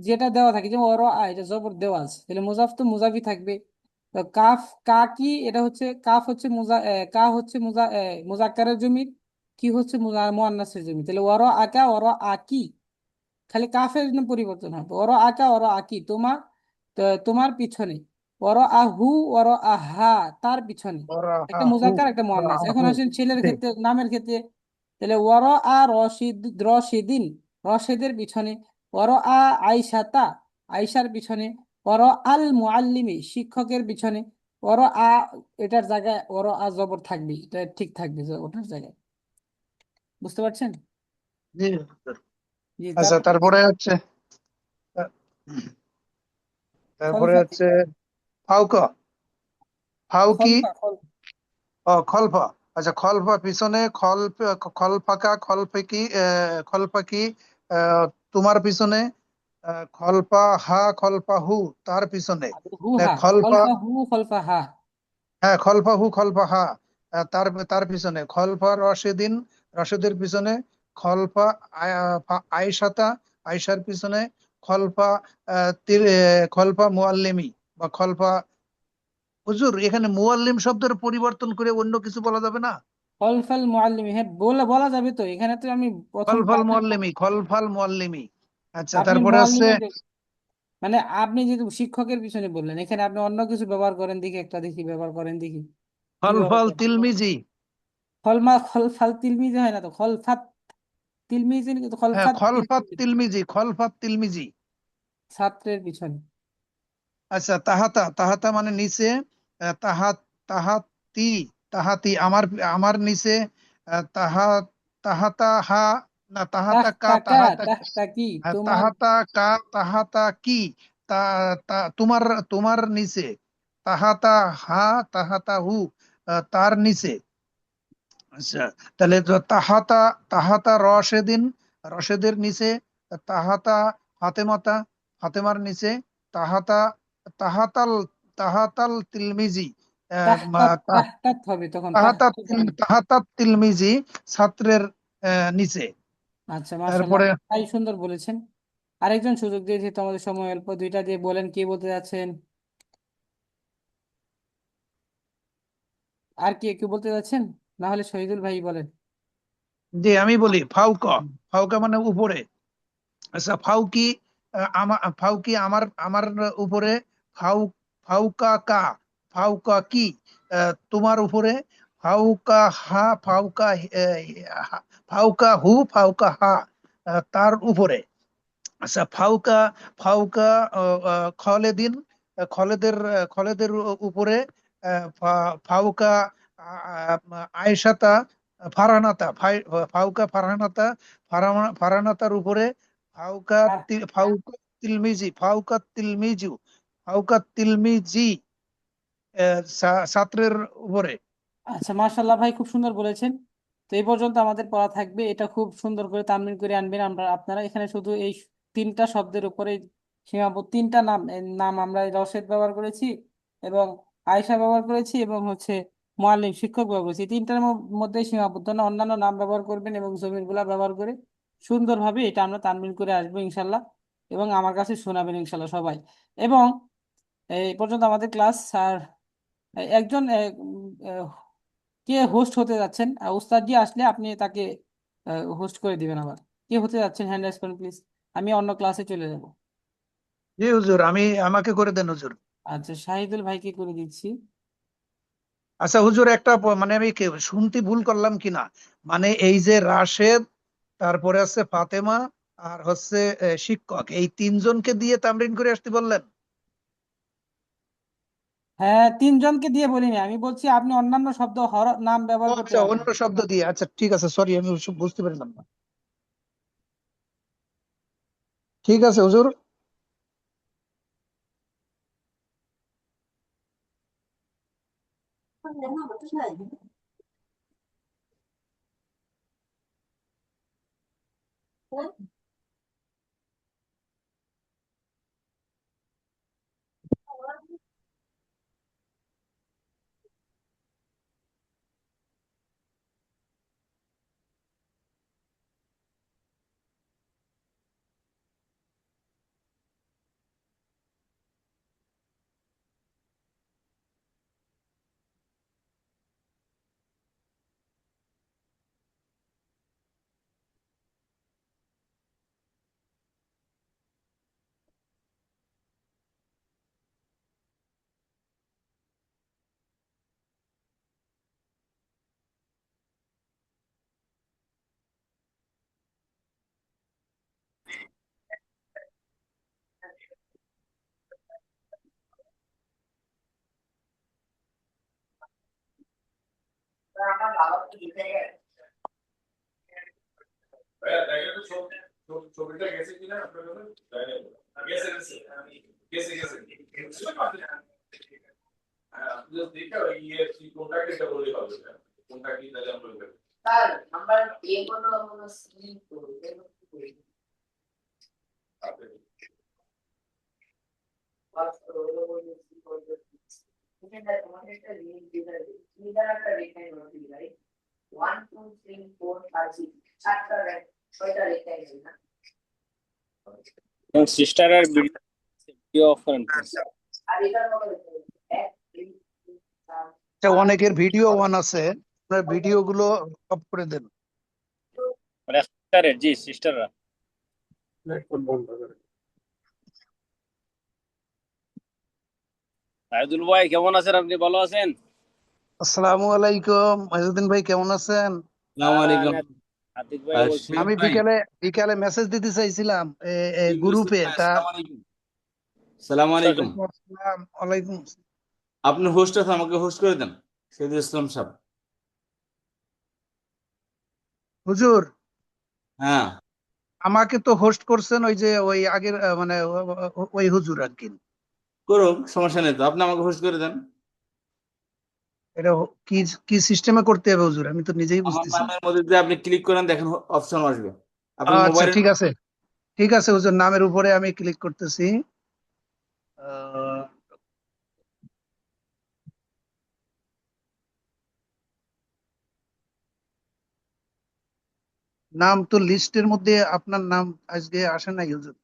Speaker 1: যেটা দেওয়া থাকে, যেমন ওর আ, এটা জবর দেওয়া আছে, তাহলে মুজাফ তো মুজাফি থাকবে। তো কাফ, কা কি, এটা হচ্ছে কাফ হচ্ছে কা হচ্ছে মুজাক্কারের জমির, কি হচ্ছে মুআন্নাসের জমি, তাহলে ওর আকা ওর আকি, খালি কাফের জন্য পরিবর্তন হবে। ওর আকা ওর আকি তোমার, তোমার পিছনে। ওর আহু ওর আহা তার পিছনে।
Speaker 2: ওরা
Speaker 1: একটা
Speaker 2: আহু,
Speaker 1: মুজাক্কার একটা
Speaker 2: ওরা
Speaker 1: মুআন্নাস। এখন
Speaker 2: আহু।
Speaker 1: আসেন ছেলের
Speaker 2: ঠিক।
Speaker 1: ক্ষেত্রে, নামের ক্ষেত্রে, তাহলে ওর আ রশিদিন, রশেদের পিছনে। ওর আ আইসাতা, আইসার পিছনে। ওর আল মুআল্লিমি, শিক্ষকের পিছনে। ওর আ, এটার জায়গায় ওর আ জবর থাকবে, এটা ঠিক থাকবে যে ওটার জায়গায়। বুঝতে পারছেন?
Speaker 2: জি।
Speaker 1: জি,
Speaker 2: আচ্ছা,
Speaker 1: তারপরে কি,
Speaker 2: তারপরে হচ্ছে, তারপরে
Speaker 1: খলফা কি,
Speaker 2: হচ্ছে ফাউকা, ফাউকি,
Speaker 1: খলফা,
Speaker 2: খলফা। আচ্ছা, খলফা পিছনে, খলফাকা খলফেকি, খলফাকি আহ, তোমার পিছনে। খলফা হা খলফা হু তার পিছনে।
Speaker 1: হু হা,
Speaker 2: খলফা,
Speaker 1: খলফা হু খলফা হা।
Speaker 2: হ্যাঁ খলফা হু খলফা হা তার তার পিছনে। খলফা রশেদিন রশেদের পিছনে। খলফা আয়েশাতা আয়েশার পিছনে। খলফা খলফা মুআল্লিমি বা খলফা। হুজুর এখানে মুআল্লিম শব্দের পরিবর্তন করে অন্য কিছু বলা যাবে না?
Speaker 1: খলফাল মুআল্লিমি, হ্যাঁ বলা যাবে তো, এখানে তো আমি প্রথম
Speaker 2: খলফাল মুআল্লিমি। আচ্ছা,
Speaker 1: আপনি
Speaker 2: তারপরে হচ্ছে
Speaker 1: মুআল্লিমের মানে আপনি যেহেতু শিক্ষকের পিছনে বললেন, এখানে আপনি অন্য কিছু ব্যবহার করেন দেখি, একটা দেখি ব্যবহার করেন দেখি কি ব্যবহার
Speaker 2: খলফাল
Speaker 1: করেন।
Speaker 2: তিলমিজি।
Speaker 1: খলফাল তিলমিজি হয় না তো, খলফাত তিলমিজি কিন্তু
Speaker 2: হ্যাঁ,
Speaker 1: খলফাত তিলমিজি,
Speaker 2: খলফাত তিলমিজি।
Speaker 1: ছাত্রের পিছনে।
Speaker 2: আচ্ছা, তাহাতা মানে নিচে। তাহাত তাহাতি তাহাতি আমার আমার নিচে। তাহা তাহাতা হা, না তাহাতা কা
Speaker 1: তাহতাকা,
Speaker 2: তাহাতা।
Speaker 1: তাহতাকি তোমার।
Speaker 2: তাহাতা কা তাহাতা কি, তা তা তোমার তোমার নিচে। তাহাতা হা তাহাতা হু, তার নিচে। আচ্ছা, তাহলে তো তাহাতা তাহাতা রশেদিন, রশেদের নিচে। তাহাতা ফাতেমাতা, ফাতেমার নিচে। তাহাতা তাহাতাল তাহাতাল তিলমিজি।
Speaker 1: তাহতাত হবে তখন
Speaker 2: তাহাতাত
Speaker 1: তাহতাত হবে।
Speaker 2: তাহাতাত তিলমিজি, ছাত্রের নিচে।
Speaker 1: আচ্ছা, মাশাআল্লাহ,
Speaker 2: তারপরে
Speaker 1: তাই সুন্দর বলেছেন। আরেকজন সুযোগ দিয়েছে, তোমাদের সময় অল্প, দুইটা দিয়ে বলেন কি বলতে যাচ্ছেন। আর কি একটু বলতে যাচ্ছেন? না হলে শহীদুল ভাই বলেন।
Speaker 2: যে আমি বলি ফাউকা। ফাউকা মানে উপরে। আচ্ছা, ফাউকি আমার ফাউকি আমার আমার উপরে। ফাউ ফাউকা কা, ফাউকা কি, তোমার উপরে। ফাউকা হা ফাউকা ফাউকা হু ফাউকা হা, তার উপরে। আচ্ছা, ফাউকা ফাউকা খলেদিন, খলেদের উপরে। ফাউকা আয়েশাতা ফারহানাতা, ফাউকা ফারহানাতা, ফারহানাতার উপরে।
Speaker 1: আহ,
Speaker 2: ফাউকা তিলমিজি, ফাউকা তিলমিজু, ফাউকা তিলমিজি, ছাত্রের উপরে।
Speaker 1: আচ্ছা, মাশাআল্লাহ ভাই, খুব সুন্দর বলেছেন। তো এই পর্যন্ত আমাদের পড়া থাকবে, এটা খুব সুন্দর করে তামিল করে আনবেন। আপনারা এখানে শুধু এই তিনটা শব্দের উপরে সীমাবদ্ধ, তিনটা নাম আমরা রশেদ ব্যবহার করেছি, এবং আয়েশা ব্যবহার করেছি, এবং হচ্ছে মুআল্লিম শিক্ষক ব্যবহার করেছি। এই তিনটার মধ্যে সীমাবদ্ধ না, অন্যান্য নাম ব্যবহার করবেন এবং জমির গুলা ব্যবহার করে সুন্দরভাবে এটা আমরা তামিল করে আসবো ইনশাল্লাহ, এবং আমার কাছে শোনাবেন ইনশাল্লাহ সবাই। এবং এই পর্যন্ত আমাদের ক্লাস। আর একজন কে হোস্ট হতে যাচ্ছেন, উস্তাদ জি আসলে আপনি তাকে হোস্ট করে দিবেন আবার। কে হতে যাচ্ছেন হ্যান্ড রাইজ করুন প্লিজ, আমি অন্য ক্লাসে চলে যাব।
Speaker 2: জি হুজুর, আমাকে করে দেন হুজুর।
Speaker 1: আচ্ছা, শাহিদুল ভাইকে করে দিচ্ছি।
Speaker 2: আচ্ছা হুজুর, একটা মানে আমি শুনতে ভুল করলাম কিনা, মানে এই যে রাশেদ, তারপরে হচ্ছে ফাতেমা, আর হচ্ছে শিক্ষক, এই তিনজনকে দিয়ে তামরিন করে আসতে বললেন?
Speaker 1: হ্যাঁ, তিনজনকে দিয়ে বলিনি, আমি বলছি আপনি অন্যান্য শব্দ নাম
Speaker 2: ও
Speaker 1: ব্যবহার করতে
Speaker 2: আচ্ছা,
Speaker 1: পারবেন।
Speaker 2: অন্য শব্দ দিয়ে। আচ্ছা ঠিক আছে, সরি, আমি ওসব বুঝতে পারলাম না। ঠিক আছে হুজুর।
Speaker 11: সিস্টার আর ভিডিও অফ করেন please।
Speaker 2: আচ্ছা, অনেকের ভিডিও অন আছে, আপনার ভিডিও গুলো অফ করে দেন।
Speaker 11: মানে সিস্টারের, জি সিস্টাররা। সাইদুল ভাই কেমন আছেন? আপনি ভালো আছেন?
Speaker 2: আসসালামু আলাইকুম, মহিউদ্দিন ভাই কেমন আছেন?
Speaker 11: আসসালামু আলাইকুম। আতিক ভাই বলছি।
Speaker 2: আমি বিকালে মেসেজ দিতে চাইছিলাম গ্রুপে, তা
Speaker 11: আসসালামু আলাইকুম।
Speaker 2: ওয়ালাইকুম।
Speaker 11: আপনি হোস্ট আছেন, আমাকে হোস্ট করে দেন। শহীদুল ইসলাম সাহেব।
Speaker 2: হুজুর,
Speaker 11: হ্যাঁ,
Speaker 2: আমাকে তো হোস্ট করছেন ওই যে ওই আগের মানে ওই হুজুর আর কি।
Speaker 11: করুক, সমস্যা নেই তো, আপনি আমাকে হোস্ট করে দেন।
Speaker 2: এটা কি কি সিস্টেমে করতে হবে হুজুর, আমি তো নিজেই
Speaker 11: আমার
Speaker 2: বুঝতেছি না।
Speaker 11: নামের মধ্যে দিয়ে আপনি ক্লিক করেন, দেখেন অপশন আসবে। আপনি
Speaker 2: আচ্ছা
Speaker 11: মোবাইলে
Speaker 2: ঠিক আছে, ঠিক আছে হুজুর, নামের উপরে আমি ক্লিক করতেছি। আহ, নাম তো লিস্টের মধ্যে আপনার নাম আজকে আসে নাই হুজুর।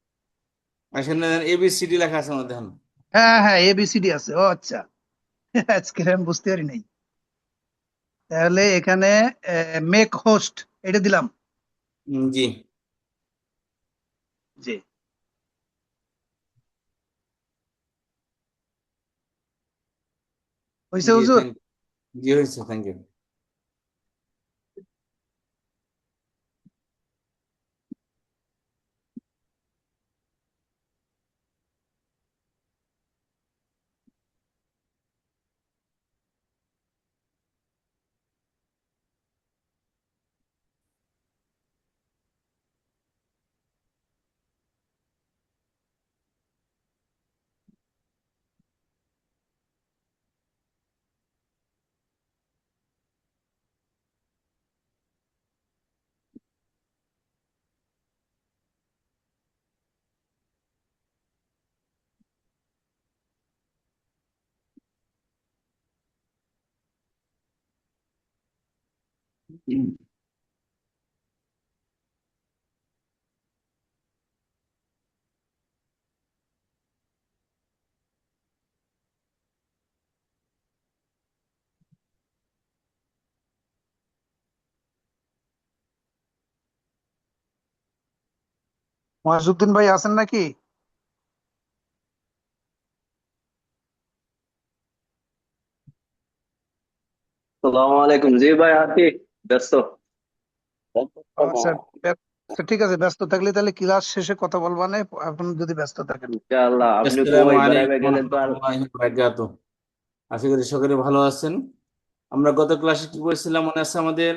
Speaker 11: এখানে ABCD লেখা আছে আমার দেখেন।
Speaker 2: হ্যাঁ হ্যাঁ, এবিসিডি আছে, ও আচ্ছা। আজকে আমি বুঝতে পারি নাই। তাহলে এখানে মেক হোস্ট এটা দিলাম।
Speaker 11: জি
Speaker 2: জি, হয়েছে
Speaker 11: জি,
Speaker 2: হুজুর?
Speaker 11: থ্যাংক জি, হয়েছে, থ্যাংক ইউ।
Speaker 2: মহিউদ্দিন ভাই আছেন নাকি?
Speaker 12: সালাম আলাইকুম। জি ভাই, আছি ব্যস্ত।
Speaker 2: আচ্ছা, আচ্ছা, ঠিক আছে, ব্যস্ত থাকলে তাহলে ক্লাস শেষে কথা বলবা না, এখন যদি ব্যস্ত থাকেন।
Speaker 12: ইনশাআল্লাহ। আপনি
Speaker 11: আসসালামু
Speaker 12: কই বেড়াইবে
Speaker 11: আলাইকুম ওয়া
Speaker 12: গেলেন তো আর?
Speaker 11: রাহমাতুল্লাহি ওয়া বারাকাতুহু। আশা করি সকলে ভালো আছেন। আমরা গত ক্লাসে কি করেছিলাম মনে আছে আমাদের?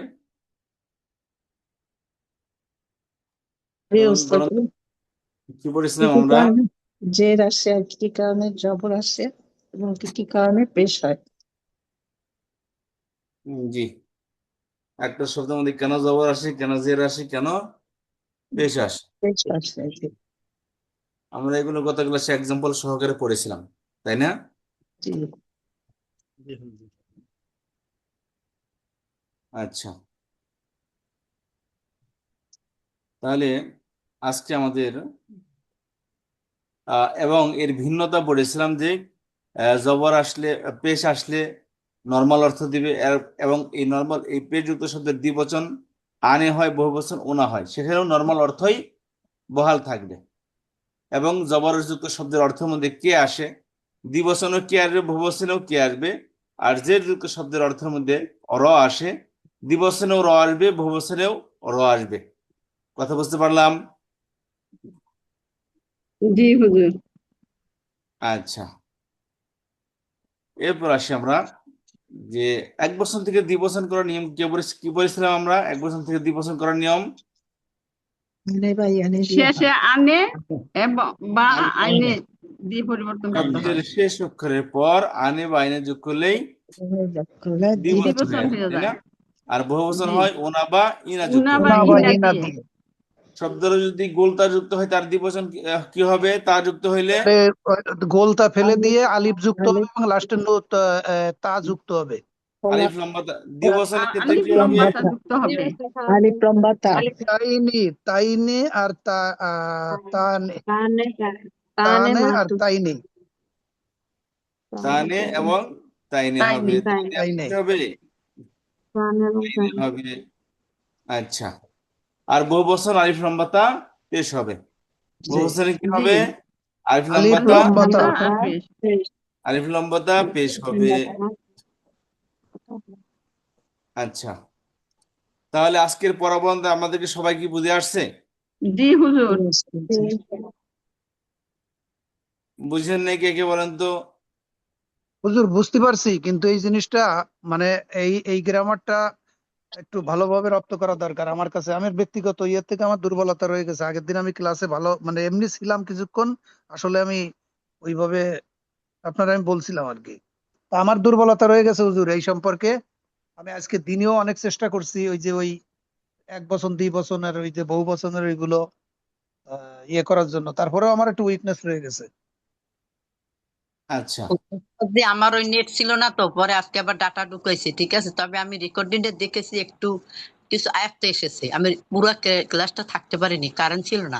Speaker 9: জি
Speaker 11: বলুন
Speaker 9: উস্তাদ,
Speaker 11: বলুন তো, কি
Speaker 9: কি
Speaker 11: পড়েছিলাম
Speaker 9: কি
Speaker 11: আমরা?
Speaker 9: কারণে জের আসে আর কি কি কারণে জবর আসে এবং কি কি কারণে পেশ হয়?
Speaker 11: জি, একটা শব্দের মধ্যে কেন জবর আসে, কেন জের আসে, কেন পেশ আসে।
Speaker 9: পেশ আসে, জি।
Speaker 11: আমরা এগুলো গত ক্লাসে এক্সাম্পল সহকারে পড়েছিলাম, তাই না?
Speaker 9: জি।
Speaker 11: আচ্ছা, তাহলে আজকে আমাদের এবং এর ভিন্নতা পড়েছিলাম যে জবর আসলে, পেশ আসলে নর্মাল অর্থ দিবে, এবং এই নর্মাল এই পেশ যুক্ত শব্দের দ্বিবচন আনে হয়, বহুবচন ওনা হয়, সেখানেও নর্মাল অর্থই বহাল থাকবে। এবং জবরযুক্ত শব্দের অর্থের মধ্যে কে আসে, দ্বিবচনেও কে আসবে, বহুবচনেও কে আসবে। আর জের যুক্ত শব্দের অর্থের মধ্যে র আসে, দ্বিবচনেও র আসবে, বহুবচনেও র আসবে। কথা বুঝতে পারলাম?
Speaker 9: জি হুজুর।
Speaker 11: আচ্ছা, এরপর আসি আমরা যে এক বচন থেকে দ্বিবচন করার নিয়ম কি বলেছিলাম আমরা? এক বচন থেকে দ্বিবচন করার নিয়ম,
Speaker 9: আনে বা ইয়ানে দিয়ে
Speaker 3: শেষে আনে এবং বা আইনে
Speaker 11: আনে
Speaker 3: দিয়ে পরিবর্তন করতে
Speaker 11: শব্দের
Speaker 3: হয়,
Speaker 11: শেষ অক্ষরের পর আনে বা আইনে যোগ করলেই
Speaker 9: যোগ করলে
Speaker 11: দ্বিবচন
Speaker 9: দ্বিবচন
Speaker 11: হয়ে
Speaker 3: দ্বিবচন
Speaker 11: আসে,
Speaker 3: হয়ে
Speaker 11: তাই
Speaker 3: যায়।
Speaker 11: না? আর বহুবচন
Speaker 3: জি,
Speaker 11: হয় ওনা বা ইনা যুক্ত
Speaker 3: উনা বা
Speaker 11: হলে।
Speaker 2: না বা
Speaker 3: ইনা
Speaker 2: ইনা
Speaker 3: দিয়ে।
Speaker 2: দিয়ে।
Speaker 11: শব্দের যদি গোলতা যুক্ত হয় তার দ্বিবচন কি হবে? তা যুক্ত হইলে
Speaker 2: তাহলে গোলতা ফেলে দিয়ে আলিফ যুক্ত হবে
Speaker 9: আলিফ
Speaker 2: এবং লাস্টে তা যুক্ত হবে।
Speaker 9: কলা
Speaker 11: আলিফ লম্বা দ্বিবচনের ক্ষেত্রে
Speaker 3: আলিফ
Speaker 11: কি হবে?
Speaker 3: লম্বাটা যুক্ত হবে।
Speaker 9: আলিফ লম্বা তা
Speaker 2: তাইনি, তাইনে আর তানে,
Speaker 8: তানে
Speaker 2: তানে আর
Speaker 8: মাতুফ
Speaker 2: তাইনি।
Speaker 11: তানে এবং তাইনে হবে, তানে
Speaker 2: তাই
Speaker 11: এবং
Speaker 2: নেই।
Speaker 11: কি হবে, তাইনে হবে। আচ্ছা, আর বহুবচন আলিফ লম্বা তা পেশ হবে। বহুবচনে কি হবে? আলিফ লম্বা
Speaker 2: আলিফ
Speaker 11: তা,
Speaker 2: লম্বা তা।
Speaker 11: আলিফ লম্বা তা পেশ হবে। আচ্ছা, তাহলে আজকের পড়াবন্ধে আমাদেরকে সবাই কি বুঝে আসছে?
Speaker 9: জি হুজুর।
Speaker 11: বুঝেন নাই কে কে বলেন তো?
Speaker 2: হুজুর বুঝতে পারছি, কিন্তু এই জিনিসটা মানে এই গ্রামারটা একটু ভালোভাবে রপ্ত করা দরকার আমার কাছে। আমার ব্যক্তিগত ইয়ে থেকে আমার দুর্বলতা রয়ে গেছে। আগের দিন আমি ক্লাসে ভালো মানে এমনি ছিলাম কিছুক্ষণ, আসলে আমি ওইভাবে আপনারা আমি বলছিলাম আর কি। তা আমার দুর্বলতা রয়ে গেছে হুজুর এই সম্পর্কে। আমি আজকে দিনেও অনেক চেষ্টা করছি, ওই যে ওই 1 বচন 2 বচনের ওই যে বহু বচনের ওইগুলো ইয়ে করার জন্য, তারপরেও আমার একটু উইকনেস রয়ে গেছে।
Speaker 11: আচ্ছা,
Speaker 9: যে আমার ওই নেট ছিল না, তো পরে আজকে আবার ডাটা ঢুকাইছি, ঠিক আছে। তবে আমি রেকর্ডিং দেখেছি একটু কিছু আয়ত্তে এসেছে। আমি পুরো ক্লাসটা থাকতে পারিনি, কারণ ছিল না।